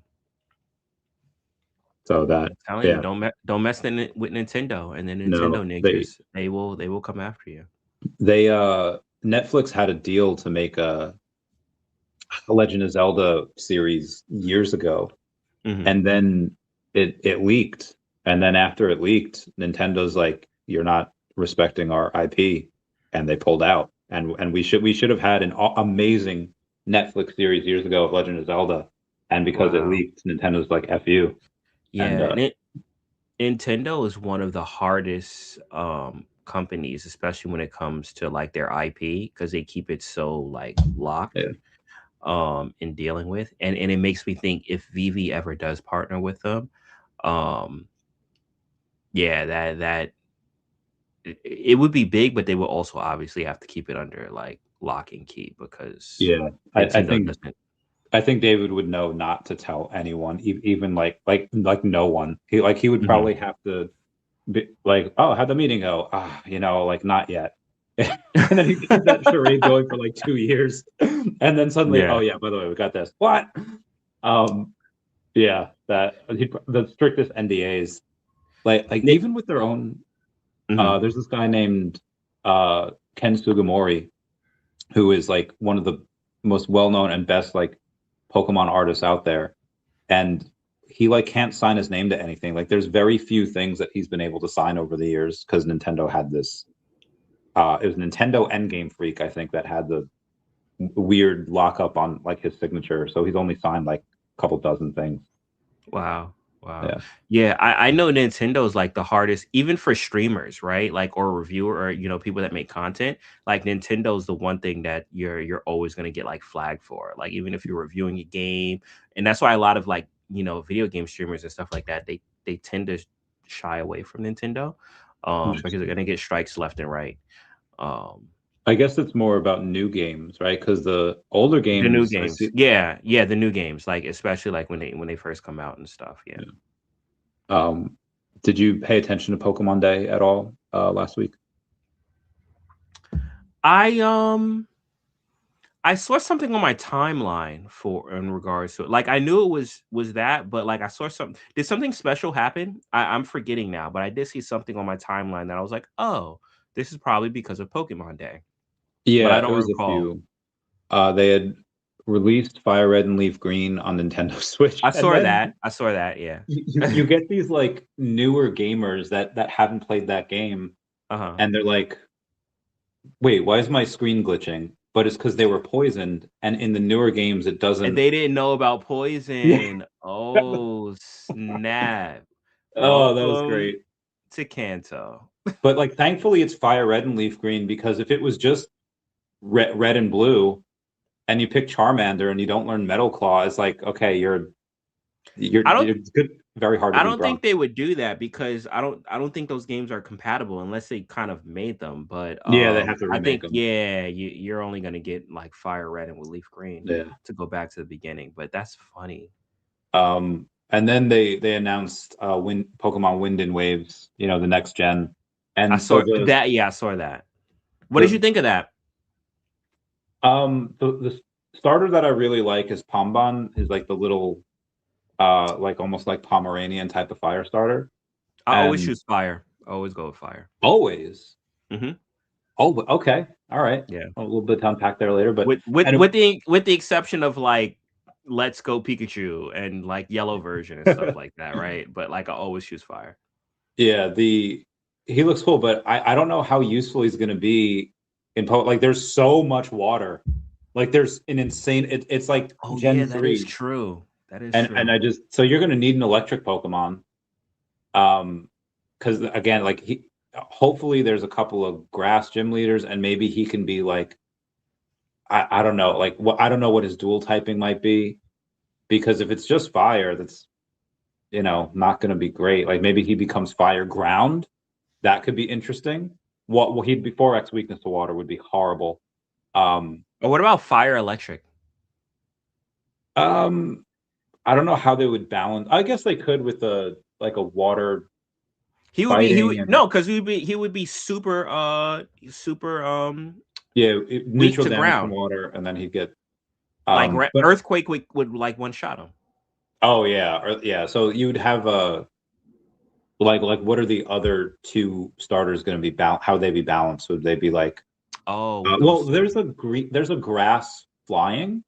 So that you, don't mess with Nintendo, and then Nintendo ninjas, they will come after you. They Netflix had a deal to make a Legend of Zelda series years ago, and then it leaked. And then after it leaked, Nintendo's like, "You're not respecting our IP," and they pulled out. And we should have had an amazing Netflix series years ago of Legend of Zelda, and because it leaked, Nintendo's like, "F you." Yeah, Nintendo is one of the hardest companies, especially when it comes to like their IP, because they keep it so like locked in dealing with, and it makes me think, if VeVe ever does partner with them, that it would be big, but they will also obviously have to keep it under like lock and key, because I think David would know not to tell anyone, even like no one. He would probably have to be like, "Oh, how'd the meeting go? Like, not yet." And then he keep that charade going for like 2 years, and then suddenly, "Oh yeah, by the way, we got this." What? The strictest NDAs, like even with their own. There's this guy named Ken Sugimori, who is like one of the most well-known and best like Pokemon artists out there, and he like can't sign his name to anything. Like, there's very few things that he's been able to sign over the years, because Nintendo had this. It was Nintendo and Game Freak, I think, that had the weird lockup on like his signature. So he's only signed like a couple dozen things. Wow. Yeah, I know Nintendo is like the hardest, even for streamers, right? Like, or reviewer, or people that make content. Like, Nintendo is the one thing that you're always going to get like flagged for. Like, even if you're reviewing a game, and that's why a lot of like video game streamers and stuff like that, they tend to shy away from Nintendo, because they're gonna get strikes left and right. I guess it's more about new games, right? Because the older games, The new I games, see. yeah, the new games, like especially like when they first come out and stuff. Yeah. Did you pay attention to Pokemon Day at all last week? I saw something on my timeline in regards to it. Like I knew it was that, but like I saw something. Did something special happen? I'm forgetting now, but I did see something on my timeline that I was like, oh, this is probably because of Pokemon Day. But Yeah, I it don't was a recall. few. They had released Fire Red and Leaf Green on Nintendo Switch. I And saw then that. I saw that. Yeah. you get these like newer gamers that haven't played that game, Uh-huh. and they're like, "Wait, why is my screen glitching?" But it's because they were poisoned, and in the newer games, it And doesn't. they didn't know about Yeah. poison. Oh, snap. Oh, that was Welcome great. to Kanto. But like, thankfully, it's Fire Red and Leaf Green, because if it was just red and blue, and you pick Charmander and you don't learn Metal Claw, it's like, okay, you're I don't it's good, very hard to I beat, don't bro. think they would do that because I don't think those games are compatible unless they kind of made them. But Yeah, they have to I remake think them. you're only gonna get like Fire Red and with Leaf Green Yeah. to go back to the beginning. But that's funny. And then they announced Pokemon Wind and Waves, the next gen. I And saw so that. Yeah, I saw that. What did you think of that? the starter that I really like is Pomban, is like the little like almost like Pomeranian type of fire starter. I always And choose fire. I always go with fire. always. Mm-hmm. Oh, okay. All right. Yeah. A little bit to unpack there later, but With the exception of like Let's Go Pikachu and like yellow version and stuff like that, right? But like I always choose fire. yeah, he looks cool, but I don't know how useful he's gonna be in like there's so much water. Like there's an insane it's like Oh Gen yeah, that is 3. true. That is And true. I just, so you're gonna need an electric Pokemon. Because again, like hopefully there's a couple of grass gym leaders, and maybe he can be like, I don't know, like I don't know what his dual typing might be, because if it's just fire, that's not gonna be great. Like maybe he becomes fire ground. That could be interesting. What he'd be 4x weakness to water would be horrible. Or what about fire electric? I don't know how they would balance. I guess they could with a water He fighting would and no, because he would be super yeah, weak neutral to damage from ground. water, and then he'd get Like but earthquake would like one shot him. oh yeah. So you'd have a like what are the other two starters going to be how would they be balanced? Would they be like well, there's a grass flying,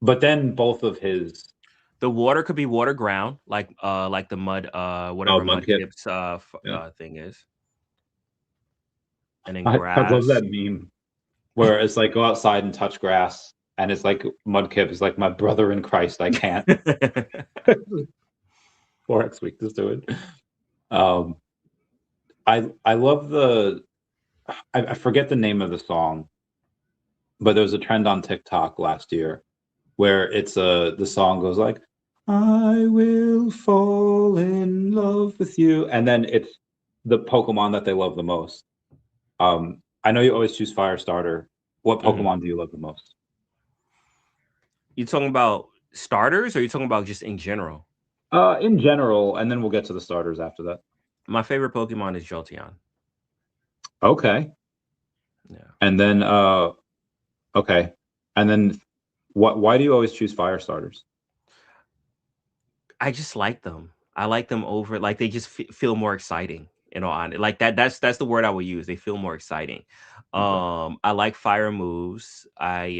but then both of his the water could be water ground, like the mud whatever Mudkip. Mudkip's thing is. And then I love grass. that meme where it's like go outside and touch grass, and it's like Mudkip is like, my brother in Christ, I can't. 4x week to do it. I love I forget the name of the song, but there was a trend on TikTok last year where it's the song goes like, I will fall in love with you, and then it's the Pokemon that they love the most. I know you always choose fire starter. What Pokemon do you love the most? You talking about starters, or you talking about just in general? In general, and then we'll get to the starters after that. My favorite Pokemon is Jolteon. Okay. Yeah. And then okay. And then why do you always choose fire starters? I just like them. I like them over, like they just feel more exciting. Like that's the word I would use. They feel more exciting. Okay. I like fire moves. I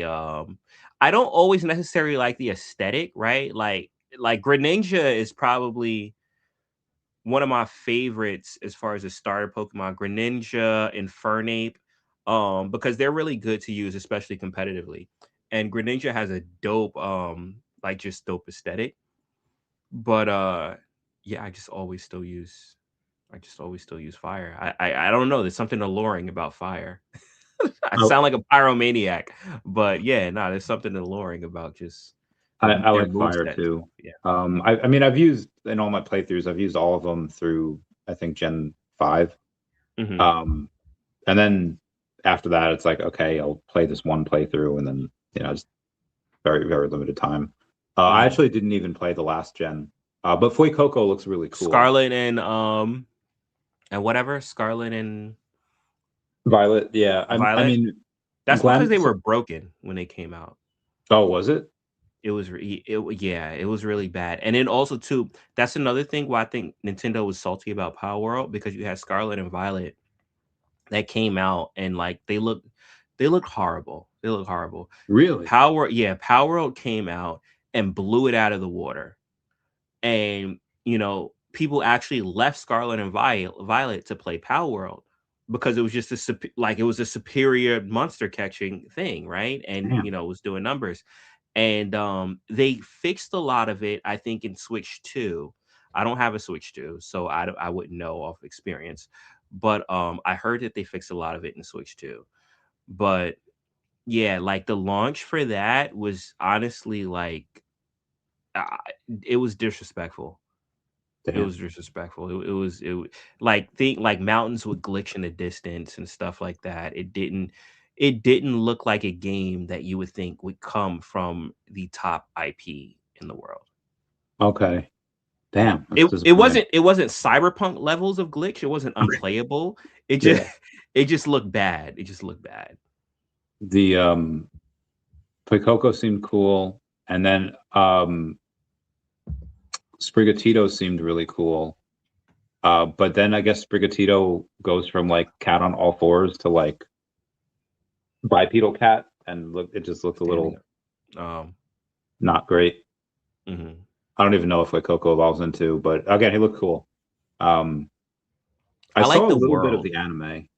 don't always necessarily like the aesthetic, right? Like Greninja is probably one of my favorites as far as a starter Pokemon. Greninja, Infernape, because they're really good to use, especially competitively. And Greninja has a dope, like just dope aesthetic. But yeah, I just always still use fire. I don't know. There's something alluring about fire. I Oh, sound like a pyromaniac, but yeah, no, there's something alluring about just I their like Fire moveset and too. stuff. Yeah. I mean, I've used in all my playthroughs, I've used all of them through, I think, Gen 5. Mhm. And then after that, it's like, okay, I'll play this one playthrough, and then just very, very limited time. I actually didn't even play the last gen, but Foy Coco looks really cool. Scarlet and whatever, Scarlet and Violet, yeah. I Violet. mean, That's Glenn. because they were broken when they came out. Oh, was it? It was yeah, it was really bad. And then also too, that's another thing why I think Nintendo was salty about Power World, because you had Scarlet and Violet that came out and like they look horrible. They look horrible. Really? Power World came out and blew it out of the water. And people actually left Scarlet and Violet to play Power World because it was just it was a superior monster catching thing, right? And Damn. it was doing numbers. And they fixed a lot of it, I think, in Switch 2. I don't have a Switch 2, so I wouldn't know off experience. But I heard that they fixed a lot of it in Switch 2. But yeah, like the launch for that was honestly like it was disrespectful. Damn. It was disrespectful. Like mountains would glitch in the distance and stuff like that. It didn't look like a game that you would think would come from the top IP in the world. Okay. Damn. It wasn't cyberpunk levels of glitch. It wasn't unplayable. It just it just looked bad. It just looked bad. The Foy Coco seemed cool, and then Sprigatito seemed really cool. But then I guess Sprigatito goes from like cat on all fours to like bipedal cat, and it just looked a little not great. I don't even know if like Coco evolves into, but again, he looked cool. I saw like a the little bit of world. the anime.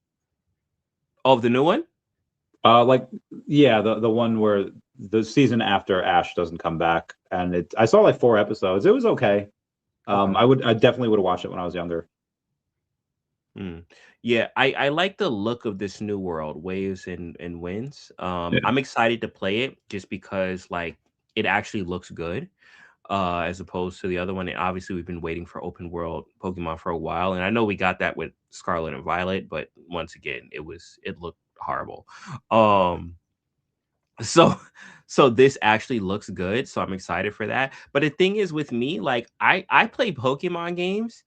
Oh, the new one? The one where the season after Ash doesn't come back, and I saw like 4 episodes. It was okay. I definitely would have watched it when I was younger. Yeah, I like the look of this new world, Waves and Winds. I'm excited to play it just because like it actually looks good, as opposed to the other one. And obviously we've been waiting for open world Pokemon for a while, and I know we got that with Scarlet and Violet, but once again, it looked horrible. So this actually looks good, so I'm excited for that. But the thing is with me, like I play Pokemon games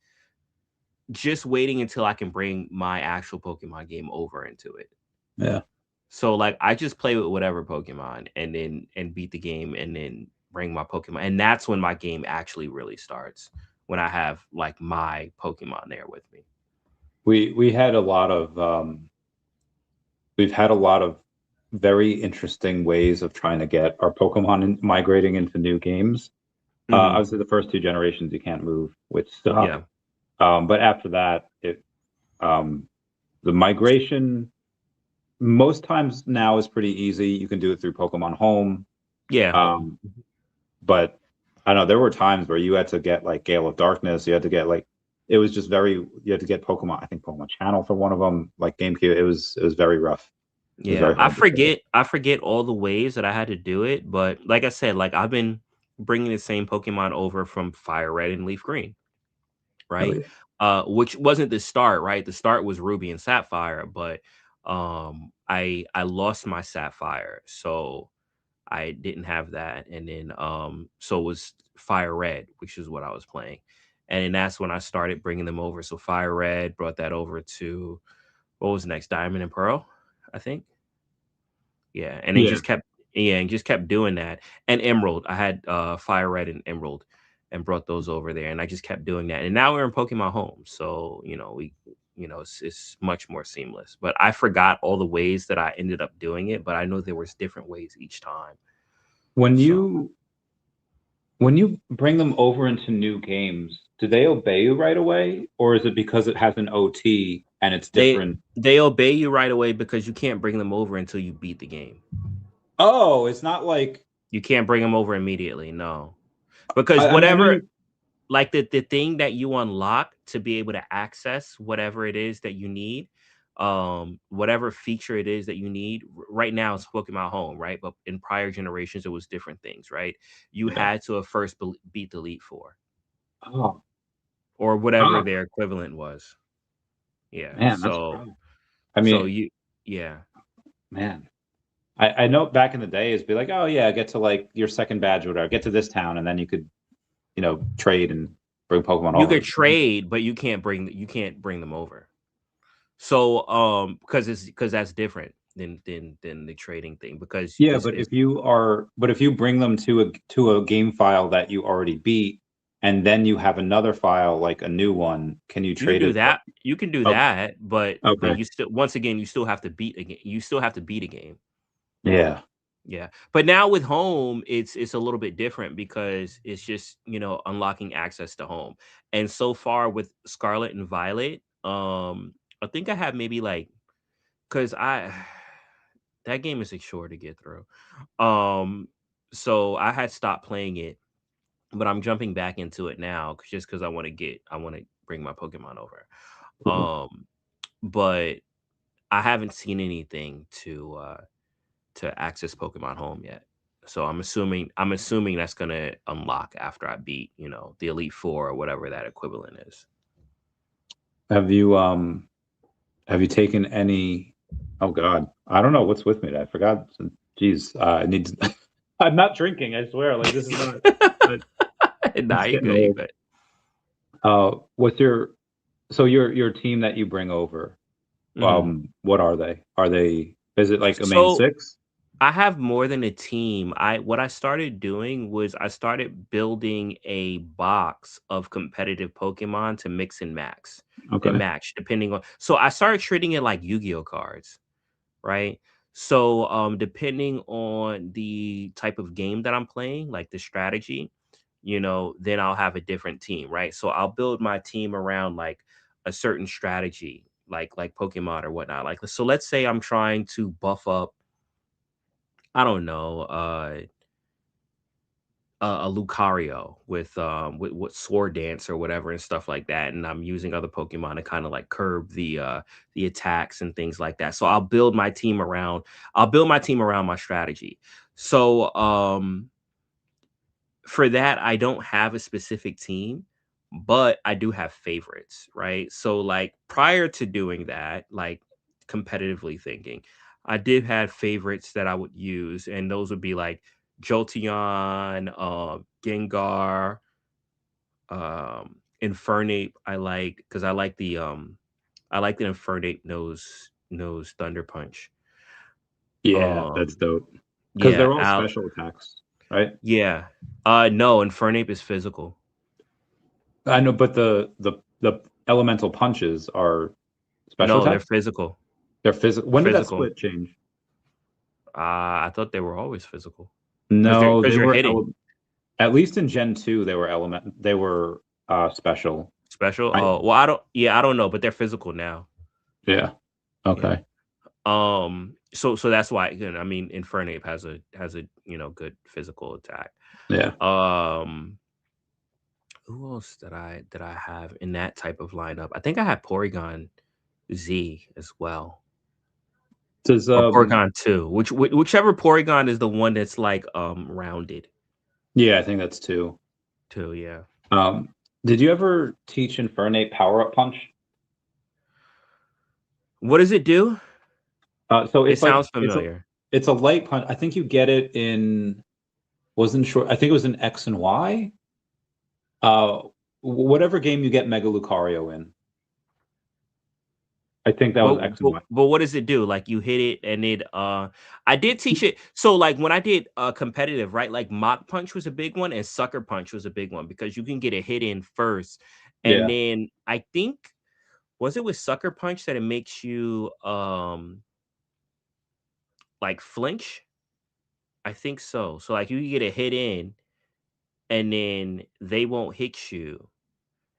just waiting until I can bring my actual Pokemon game over into it. Yeah. So like I just play with whatever Pokemon and beat the game and then bring my Pokemon. And that's when my game actually really starts, when I have like my Pokemon there with me. We've had a lot of very interesting ways of trying to get our Pokemon migrating into new games. Obviously the first 2 generations you can't move, which stuff. Yeah. But after that, the migration most times now is pretty easy. You can do it through Pokemon Home. Yeah. But I don't know, there were times where you had to get like Gale of Darkness. You had to get like, it was just you had to get Pokemon, I think Pokemon Channel for one of them, like GameCube. It was very rough. Yeah, I forget all the ways that I had to do it, but like I said, like I've been bringing the same Pokemon over from Fire Red and Leaf Green, right? Which wasn't the start, right? The start was Ruby and Sapphire, but I lost my Sapphire, so I didn't have that, and then so it was Fire Red, which is what I was playing, and then that's when I started bringing them over. So Fire Red brought that over to what was next, Diamond and Pearl, I think. Yeah, and it just kept doing that. And Emerald, I had Fire Red and Emerald, and brought those over there, and I just kept doing that. And now we're in Pokemon Home, so it's much more seamless. But I forgot all the ways that I ended up doing it, but I know there was different ways each time. When you bring them over into new games, do they obey you right away, or is it because it has an OT and it's different? They obey you right away because you can't bring them over until you beat the game. Oh, it's not like you can't bring them over immediately. No, because whatever, like the thing that you unlock to be able to access whatever it is that you need, whatever feature it is that you need. Right now it's Pokemon Home, right? But in prior generations it was different things, right? You Yeah. had to have first beat the Elite Four Oh, or whatever oh, their equivalent was. Yeah. man, that's rough. I So mean, yeah. man, I know back in the day is be like, oh yeah, get to like your second badge or whatever, get to this town, and then you could, trade and bring Pokemon You over. could trade, but you can't bring them over. So because that's different than the trading thing, because Yeah, but if you bring them to a game file that you already beat, and then you have another file like a new one, can you you can trade do it? that. You can do Oh, that, but okay. you still, once again, you still have to beat a game. You still have to beat a game. Yeah. Yeah. But now with Home, it's a little bit different because it's just, unlocking access to Home. And so far with Scarlet and Violet, I think I have maybe like, because that game is a chore to get through. So I had stopped playing it, but I'm jumping back into it now just because I want to bring my Pokemon over. But I haven't seen anything to access Pokemon Home yet. So I'm assuming that's gonna unlock after I beat, the Elite Four or whatever that equivalent is. Have you taken any? Oh God, I don't know what's with me. I forgot. Jeez, I need to. I'm not drinking. I swear. Like this is not. Nah, It's you getting good, you old. good. What's your team that you bring over? What are they? Is it like a main So six? I have more than a team. What I started doing was I started building a box of competitive Pokemon to mix and Okay. match depending on. So I started treating it like Yu-Gi-Oh cards, right? So depending on the type of game that I'm playing, like the strategy, then I'll have a different team, right? So I'll build my team around like a certain strategy, like Pokemon or whatnot. Like, so let's say I'm trying to buff up, I don't know, a Lucario with Sword Dance or whatever and stuff like that, and I'm using other Pokemon to kind of like curb the attacks and things like that. So I'll build my team around my strategy. So for that, I don't have a specific team, but I do have favorites, right? So like prior to doing that, like competitively thinking, I did have favorites that I would use, and those would be like Jolteon, Gengar, Infernape. I like because I like the Infernape knows Thunder Punch. Yeah, that's Um, dope. Because yeah, they're all special attacks, right? yeah. No, Infernape is physical. I know, but the elemental punches are special No, they're attacks. physical. They're physical. They're When did that physical. split change? I thought they were always physical No, because they you're were hitting at least in Gen 2, they were special. special. I Oh, well, I don't know, but they're physical now. Yeah. Yeah. Okay. So that's why, again, I mean, Infernape has a good physical attack. Yeah. Who else did I have in that type of lineup? I think I had Porygon Z as well. Does Or Porygon 2, whichever Porygon is the one that's like rounded. Yeah, I think that's 2. 2, yeah. Did you ever teach Infernape Power-Up Punch? What does it do? So It it's like sounds familiar. it's a light punch. I think you get it in wasn't sure. I think it was in X and Y. Whatever game you get Mega Lucario in. I think that was X and Y. But what does it do? Like you hit it and I did teach it. So like when I did competitive, right? Like Mach Punch was a big one and Sucker Punch was a big one because you can get a hit in first. And Yeah. then I think, was it with Sucker Punch that it makes you like flinch? I think so. So like you can get a hit in and then they won't hit you.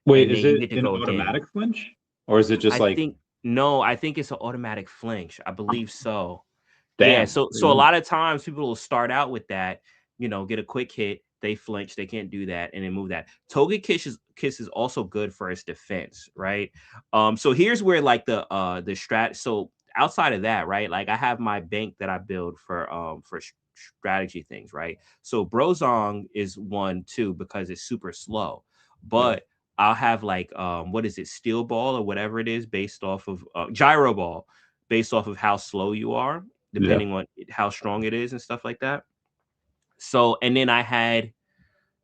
Wait, And is then you it get to an go again. automatic flinch? Or is it just I like, think no, I think it's an automatic flinch. I believe so. Yeah, damn? so a lot of times people will start out with that, get a quick hit, they flinch, they can't do that, and then move that. Togekiss is also good for its defense, right? So here's where like the strat. So outside of that, right? Like I have my bank that I build for strategy things, right? So Brozong is one too because it's super slow, but I'll have like what is it, Steel Ball or whatever it is, based off of Gyro Ball, based off of how slow you are, depending on how strong it is and stuff like that. So, and then I had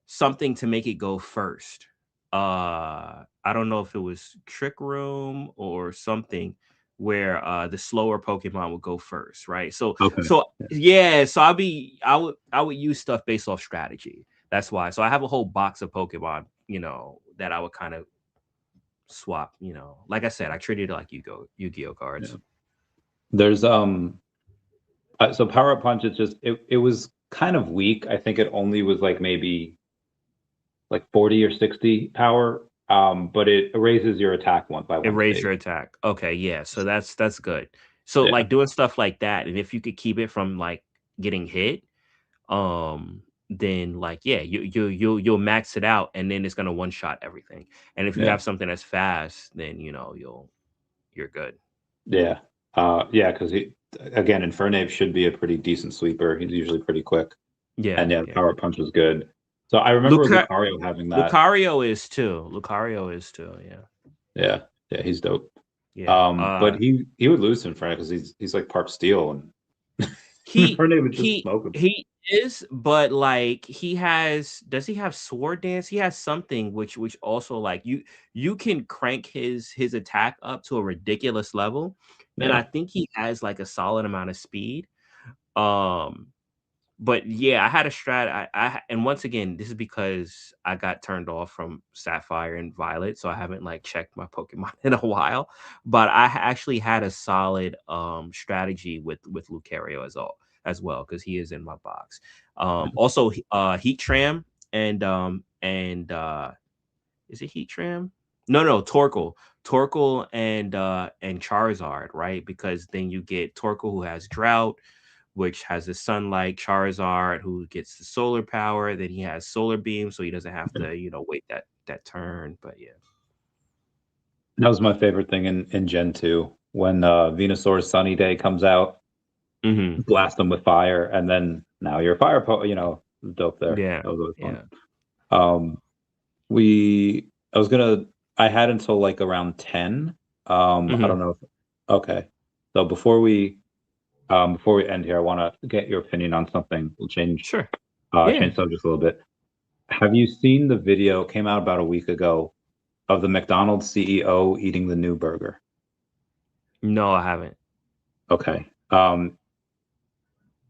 something to make it go first. I don't know if it was Trick Room or something where the slower Pokemon would go first, right? So yeah, so I would use stuff based off strategy. That's why. So I have a whole box of Pokemon, that I would kind of swap, Like I said, I treated it like Yu-Gi-Oh cards. Yeah. There's so Power Up Punch, it was kind of weak. I think it only was like maybe like 40 or 60 power. But it raises your attack one by one. It raised your attack. Okay, yeah. So that's good. So like doing stuff like that, and if you could keep it from like getting hit, then like you'll max it out, and then it's gonna one shot everything. And if you have something that's fast, then you're good. Yeah. Because again, Infernape should be a pretty decent sweeper. He's usually pretty quick. Yeah. And Power Punch was good. So I remember Lucario having that. Lucario is too. Yeah. Yeah, he's dope. Yeah. But he would lose to Infernape because he's like part steel, and Infernape would just smoke him. He is, but like does he have sword dance? He has something which also like you can crank his attack up to a ridiculous level. And I think he has like a solid amount of speed. But yeah, I had a strat. And once again, this is because I got turned off from Sapphire and Violet, so I haven't like checked my Pokemon in a while. But I actually had a solid strategy with Lucario as well because he is in my box. Also, Heatram and is it Heatram? No, Torkoal and Charizard, right? Because then you get Torkoal, who has Drought, which has the Sunlight, Charizard, who gets the solar power. Then he has Solar Beam, so he doesn't have to, wait that turn. But yeah, that was my favorite thing in Gen 2 when Venusaur's Sunny Day comes out, blast them with fire, and then now you're fire, dope there. Yeah, that was always fun. I had until like around 10. I don't know. Okay, so before we end here, I want to get your opinion on something. We'll change subjects a little bit. Have you seen the video? Came out about a week ago of the McDonald's CEO eating the new burger. No, I haven't. Okay. You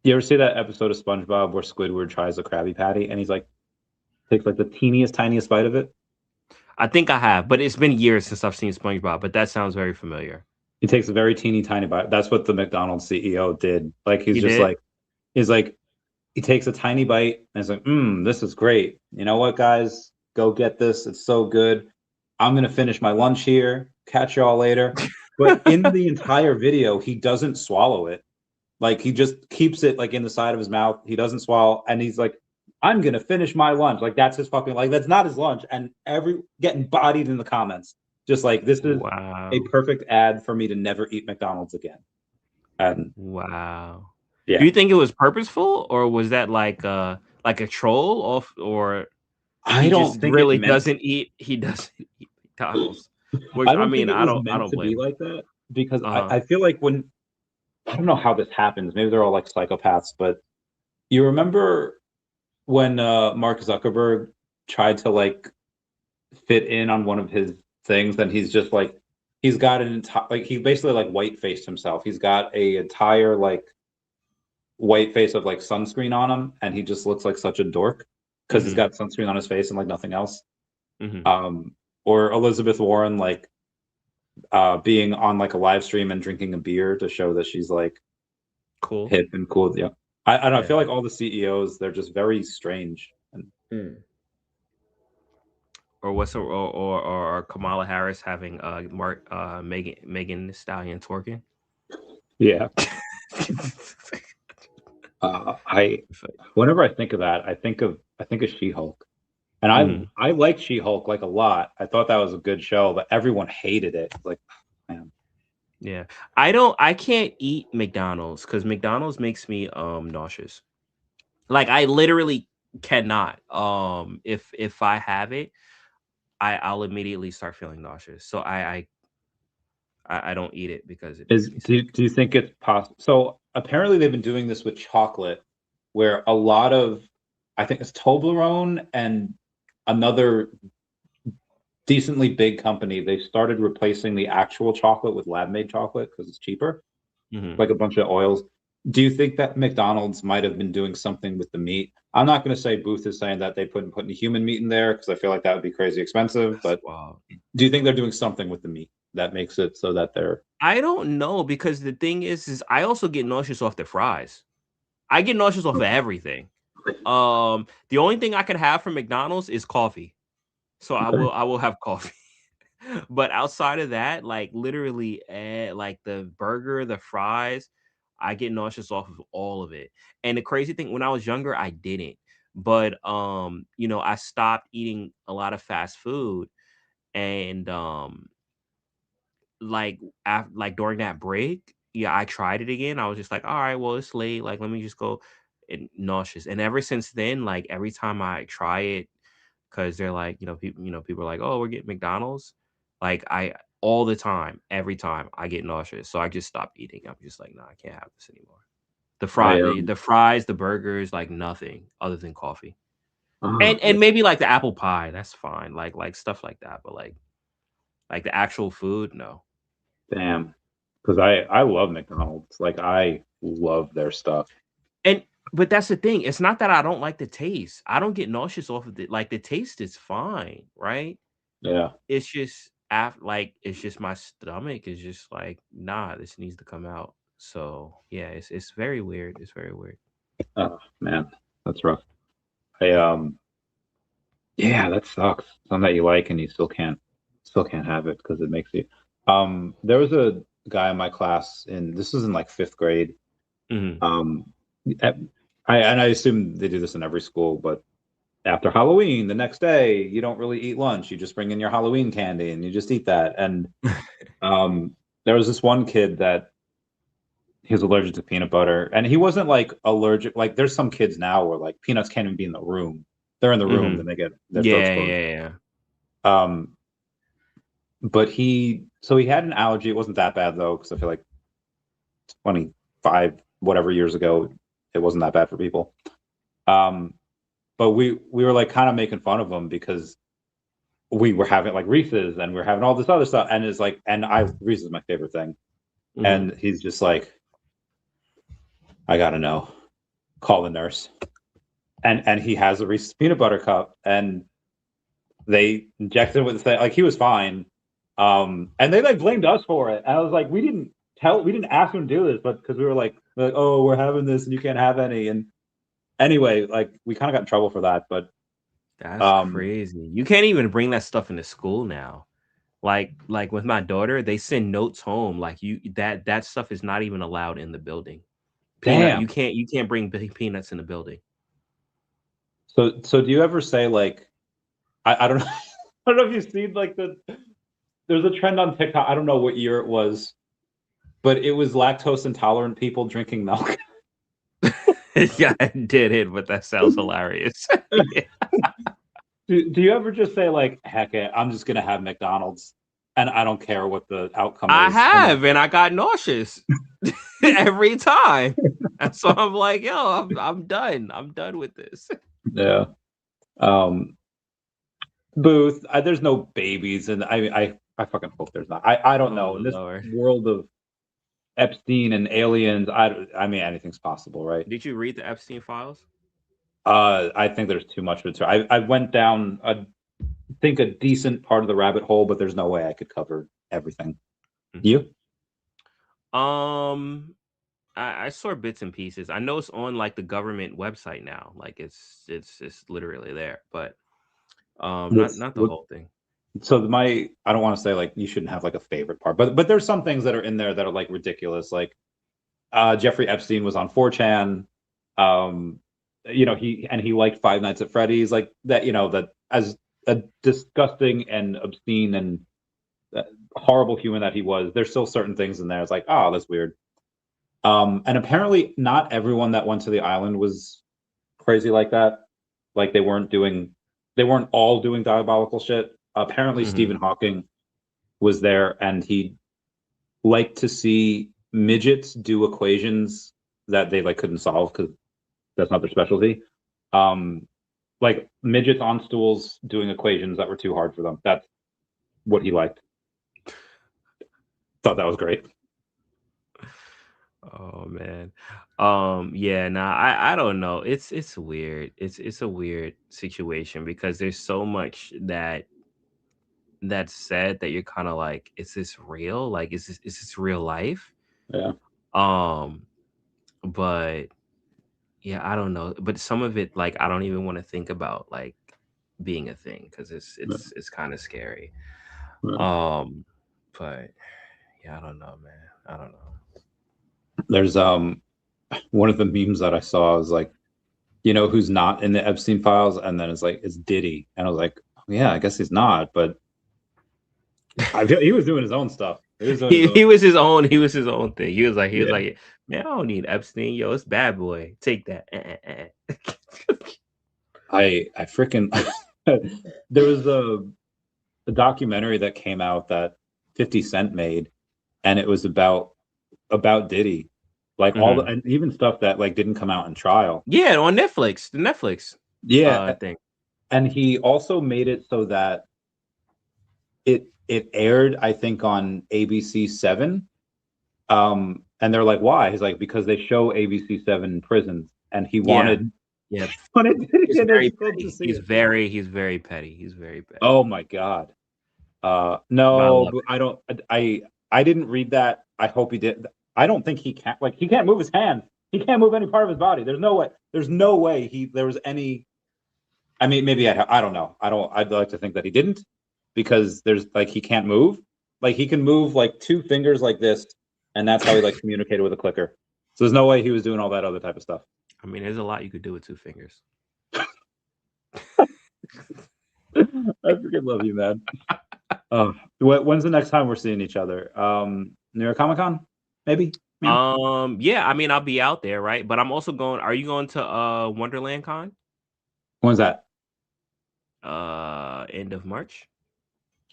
ever see that episode of SpongeBob where Squidward tries a Krabby Patty and he's like takes like the tiniest bite of it? I think I have, but it's been years since I've seen SpongeBob. But that sounds very familiar. He takes a very tiny bite. That's what the McDonald's CEO did. Like he takes a tiny bite and is like, this is great. You know what, guys? Go get this. It's so good. I'm gonna finish my lunch here. Catch y'all later. But in the entire video, he doesn't swallow it. Like he just keeps it like in the side of his mouth. He doesn't swallow, and he's like, I'm gonna finish my lunch. Like that's his fucking that's not his lunch. And getting bodied in the comments. Just like this is a perfect ad for me to never eat McDonald's again. And wow. Yeah. Do you think it was purposeful, or was that like a troll or I don't think really doesn't eat McDonald's? Which I don't blame be like that because I feel like I don't know how this happens. Maybe they're all like psychopaths, but you remember when Mark Zuckerberg tried to like fit in on one of his things, and he's just like he's got an entire like he basically like white faced himself. He's got a entire like white face of like sunscreen on him, and he just looks like such a dork because he's got sunscreen on his face and like nothing else. Or Elizabeth Warren like being on like a live stream and drinking a beer to show that she's like cool, hip and cool. Yeah, I don't know. I feel like all the CEOs, they're just very strange. Or or Kamala Harris having Megan Thee Stallion twerking. Yeah. Whenever I think of that, I think of I think it's She-Hulk. And I like She-Hulk like a lot. I thought that was a good show, but everyone hated it. Like, man. Yeah. I can't eat McDonald's because McDonald's makes me nauseous. Like I literally cannot. If I have it, I'll immediately start feeling nauseous. So I don't eat it because it makes me sick. Do you think it's possible? So apparently they've been doing this with chocolate, where a lot of, I think it's Toblerone and another decently big company, they started replacing the actual chocolate with lab-made chocolate because it's cheaper, like a bunch of oils. Do you think that McDonald's might have been doing something with the meat? I'm not going to say Booth is saying that they put any human meat in there because I feel like that would be crazy expensive. But do you think they're doing something with the meat that makes it so that they're? I don't know because the thing is I also get nauseous off the fries. I get nauseous off of everything. The only thing I can have from McDonald's is coffee. So I will have coffee. But outside of that, like literally like the burger, the fries, I get nauseous off of all of it. And the crazy thing, when I was younger, I didn't. But you know, I stopped eating a lot of fast food and like during that break, yeah, I tried it again. I was just like, all right, well, it's late. Like, let me just go and nauseous. And ever since then, like every time I try it, because they're like, people are like, oh, we're getting McDonald's. Like I all the time, every time I get nauseous. So I just stopped eating. I'm just like, no, I can't have this anymore. The fries, the burgers, like nothing other than coffee. And maybe like the apple pie, that's fine. Like stuff like that. But like the actual food, no. Damn, because I love McDonald's. Like I love their stuff. But that's the thing. It's not that I don't like the taste. I don't get nauseous off of it. Like the taste is fine, right? Yeah. It's just it's just my stomach is just like, nah, this needs to come out. So yeah, it's very weird. It's very weird. Oh man, that's rough. Yeah, that sucks. Something that you like and you still can't have it because it makes you. There was a guy in my class, and this is in like 5th grade. I assume they do this in every school, but after Halloween, the next day, you don't really eat lunch. You just bring in your Halloween candy and you just eat that. And there was this one kid that he was allergic to peanut butter, and he wasn't like allergic. Like there's some kids now where like peanuts can't even be in the room. They're in the room, then they get their throats closed. Yeah. But he had an allergy. It wasn't that bad though, because I feel like 25 whatever years ago, it wasn't that bad for people. But we were like kind of making fun of him because we were having like Reese's and we are having all this other stuff, and it's like, Reese's is my favorite thing, and he's just like, I gotta know, call the nurse, and he has a Reese's peanut butter cup, and they injected him with the thing. Like he was fine, and they like blamed us for it, and I was like, we didn't ask him to do this, but because we were like, oh, we're having this and you can't have any, and anyway, like we kind of got in trouble for that, but that's crazy. You can't even bring that stuff into school now. Like with my daughter, they send notes home. Like that stuff is not even allowed in the building. Damn. You can't bring peanuts in the building. So do you ever say like, I don't know, I don't know if you've seen like there's a trend on TikTok. I don't know what year it was, but it was lactose intolerant people drinking milk. Yeah, I did it, but that sounds hilarious. Do you ever just say like, heck it, I'm just gonna have McDonald's and I don't care what the outcome is? I have, and I got nauseous every time. And so I'm like, yo, I'm done. I'm done with this. Yeah. Booth, there's no babies, and I fucking hope there's not. I don't know. In this world of Epstein and aliens, I mean anything's possible, right? Did you read the Epstein files? I think there's too much of it. I went down a decent part of the rabbit hole, but there's no way I could cover everything. You? I saw bits and pieces. I know it's on like the government website now. Like it's literally there, but not the whole thing. So I don't want to say like you shouldn't have like a favorite part, but there's some things that are in there that are like ridiculous. Like Jeffrey Epstein was on 4chan. you know, he liked Five Nights at Freddy's, like that, you know, that as a disgusting and obscene and horrible human that he was, there's still certain things in there. It's like, oh, that's weird. And apparently not everyone that went to the island was crazy like that. Like they weren't all doing diabolical shit. Apparently Stephen Hawking was there and he liked to see midgets do equations that they like couldn't solve because that's not their specialty. Like midgets on stools doing equations that were too hard for them. That's what he liked. Thought that was great. Oh man. Yeah, nah, I don't know. It's weird. It's a weird situation because there's so much that's said that you're kind of like, is this real? Like, is this real life? Yeah. But yeah, I don't know. But some of it, like, I don't even want to think about like being a thing because it's kind of scary. Yeah. But yeah, I don't know, man. I don't know. There's one of the memes that I saw was like, you know, who's not in the Epstein files, and then it's like it's Diddy, and I was like, oh, yeah, I guess he's not, but he was doing his own stuff. He was his own thing. He was like, man, I don't need Epstein. Yo, it's Bad Boy. Take that. I freaking there was a documentary that came out that 50 Cent made, and it was about Diddy, like all the and even stuff that like didn't come out in trial. Yeah, on Netflix, the Netflix thing. And he also made it so that it aired, I think, on ABC7. And they're like, why? He's like, because they show ABC7 in prisons, and he wanted. Yeah. He's very petty. He's very petty. Oh my God. No, I don't. I didn't read that. I hope he did. I don't think he can't. Like, he can't move his hands. He can't move any part of his body. There's no way. There's no way there was any. I mean, maybe I don't know. I'd like to think that he didn't, because there's like he can't move. Like he can move like two fingers like this, and that's how he like communicated with a clicker. So there's no way he was doing all that other type of stuff. I mean, there's a lot you could do with two fingers. I freaking love you, man. When's the next time we're seeing each other? New York Comic Con, maybe? Yeah, I mean, I'll be out there, right? But I'm also going. Are you going to Wonderland Con? When's that? End of March.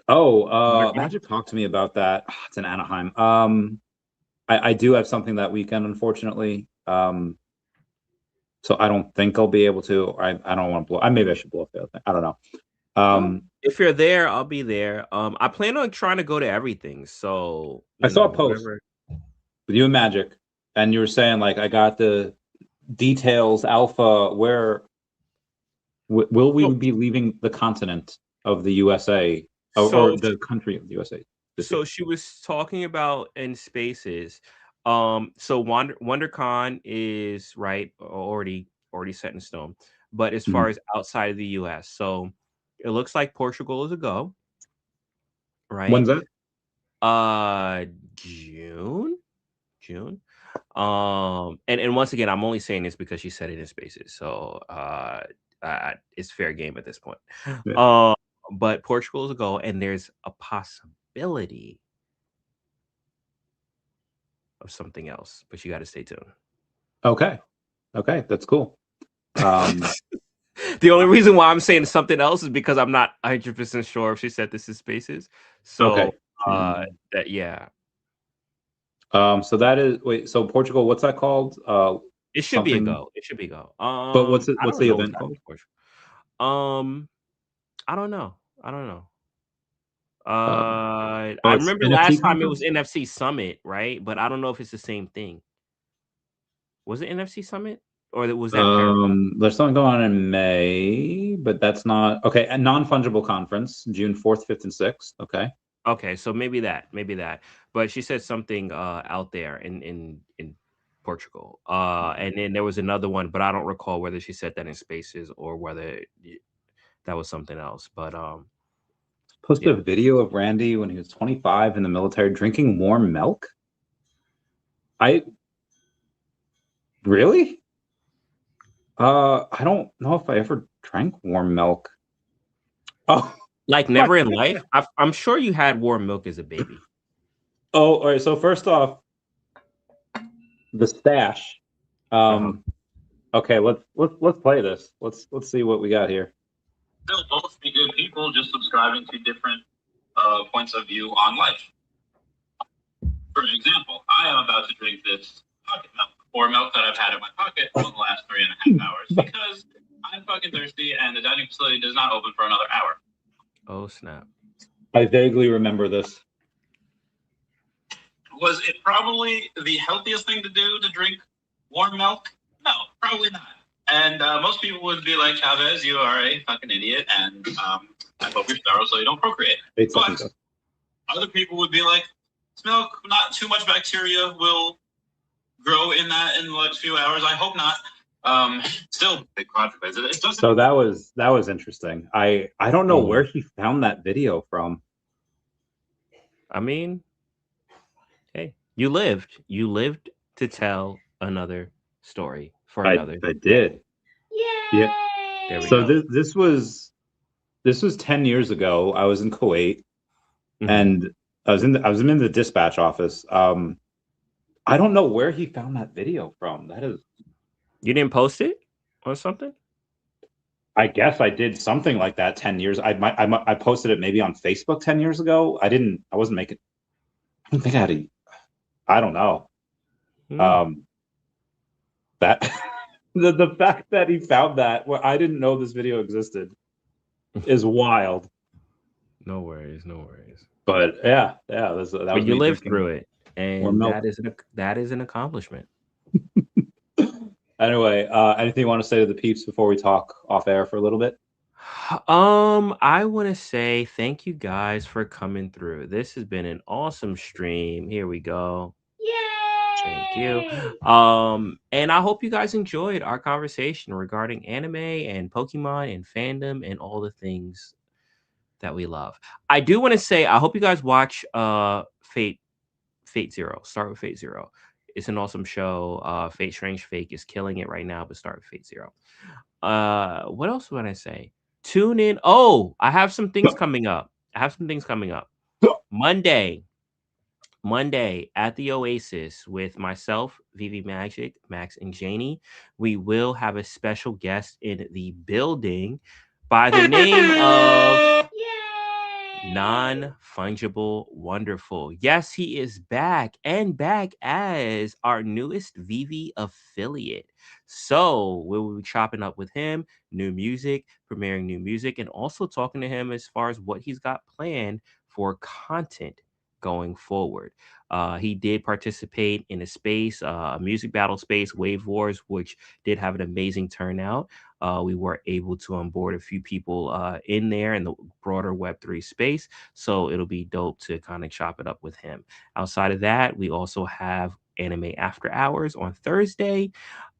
Oh, Magic talked to me about that. Oh, it's in Anaheim. I do have something that weekend, unfortunately. So I don't think I'll be able to. I don't want to blow. Maybe I should blow up the other thing. I don't know. If you're there, I'll be there. I plan on trying to go to everything. So I saw a post with you and Magic, and you were saying like, I got the details. Alpha, where will we be leaving the continent of the USA or the country of the USA? So she was talking about in spaces. So WonderCon is right already set in stone. But as far as outside of the US, so it looks like Portugal is a go. Right? When's that? June. And once again, I'm only saying this because she said it in spaces. So it's fair game at this point. Yeah. But Portugal is a go, and there's a possibility of something else, but you got to stay tuned. Okay, that's cool. The only reason why I'm saying something else is because I'm not 100% sure if she said this is spaces. So that yeah. So that is so Portugal. What's that called? It should be a go. It should be a go. But what's the event called? I don't know. I remember NFT last time conference? it was NFC Summit, right? But I don't know if it's the same thing. Was it NFC Summit, or was that? There's something going on in May, but that's not okay. A non-fungible conference, June 4th, 5th, and 6th. Okay, so maybe that. But she said something out there in Portugal. And then there was another one, but I don't recall whether she said that in spaces or whether that was something else. But posted a video of Randy when he was 25 in the military drinking warm milk. Really? I don't know if I ever drank warm milk. Oh, Like never in life? I'm sure you had warm milk as a baby. all right. So first off, the stash. Okay, let's play this. Let's see what we got here. They'll both be good people, just subscribing to different points of view on life. For example, I am about to drink this pocket milk, or milk that I've had in my pocket for the last 3.5 hours, because I'm fucking thirsty and the dining facility does not open for another hour. Oh snap! I vaguely remember this. Was it probably the healthiest thing to do to drink warm milk? No, probably not. And most people would be like, Chavez, you are a fucking idiot, and I hope you're sterile so you don't procreate. But other people would be like, this milk, not too much bacteria will grow in that in the next few hours. I hope not. Still big consequences. It doesn't. So that was interesting. I don't know where he found that video from. I mean, hey, you lived to tell another story for another. I did. Yay! Yeah. There we So go. this was 10 years ago. I was in Kuwait, and I was in the dispatch office. I don't know where he found that video from. That is. You didn't post it or something? I guess I did something like that 10 years. I posted it maybe on Facebook 10 years ago. I wasn't making. I don't think I had I don't know. That the fact that he found that, well, I didn't know this video existed, is wild. No worries. But yeah. But you lived through it, and that is an accomplishment. Anyway, anything you want to say to the peeps before we talk off air for a little bit? I want to say thank you guys for coming through. This has been an awesome stream. Here we go. Yay! Thank you. And I hope you guys enjoyed our conversation regarding anime and Pokemon and fandom and all the things that we love. I do want to say I hope you guys watch Fate Zero. Start with Fate Zero. It's an awesome show. Fate Strange Fake is killing it right now, but start with Fate Zero. What else would I say? Tune in. Oh, I have some things coming up. Monday at the Oasis with myself, VeVe Magic, Max, and Janie. We will have a special guest in the building by the name of Non-Fungible Wonderful. Yes, he is back as our newest VeVe affiliate. So we will be chopping up with him, new music, premiering new music, and also talking to him as far as what he's got planned for content going forward. He did participate in a space, a music battle space, Wave Wars, which did have an amazing turnout. We were able to onboard a few people in there in the broader Web3 space. So it'll be dope to kind of chop it up with him. Outside of that, we also have Anime After Hours on Thursday,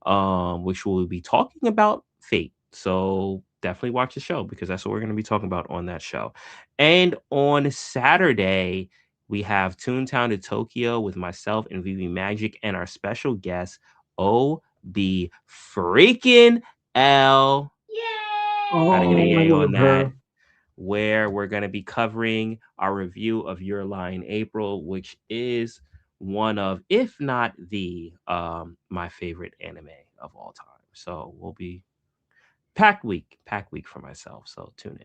which will be talking about Fate. So definitely watch the show because that's what we're going to be talking about on that show. And on Saturday, we have Toontown to Tokyo with myself and VeVe Magic and our special guest, O.B. freaking L. Gotta get a yay on that. Where we're going to be covering our review of Your Lie in April, which is one of, if not the, my favorite anime of all time. So we'll be packed week for myself. So tune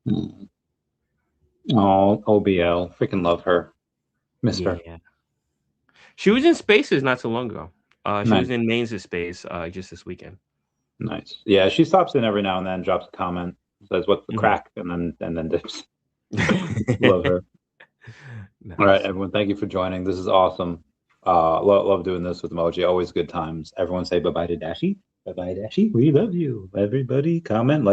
in. Oh, OBL. Freaking love her. Miss her. She was in Spaces not too long ago. She was in Mains of Space just this weekend. Nice. Yeah, she stops in every now and then, drops a comment, says what's the crack, and then dips. Love her. Nice. All right, everyone, thank you for joining. This is awesome. Love doing this with Emojii. Always good times. Everyone say bye-bye to Dashi. Bye-bye, Dashi. We love you. Everybody comment, like.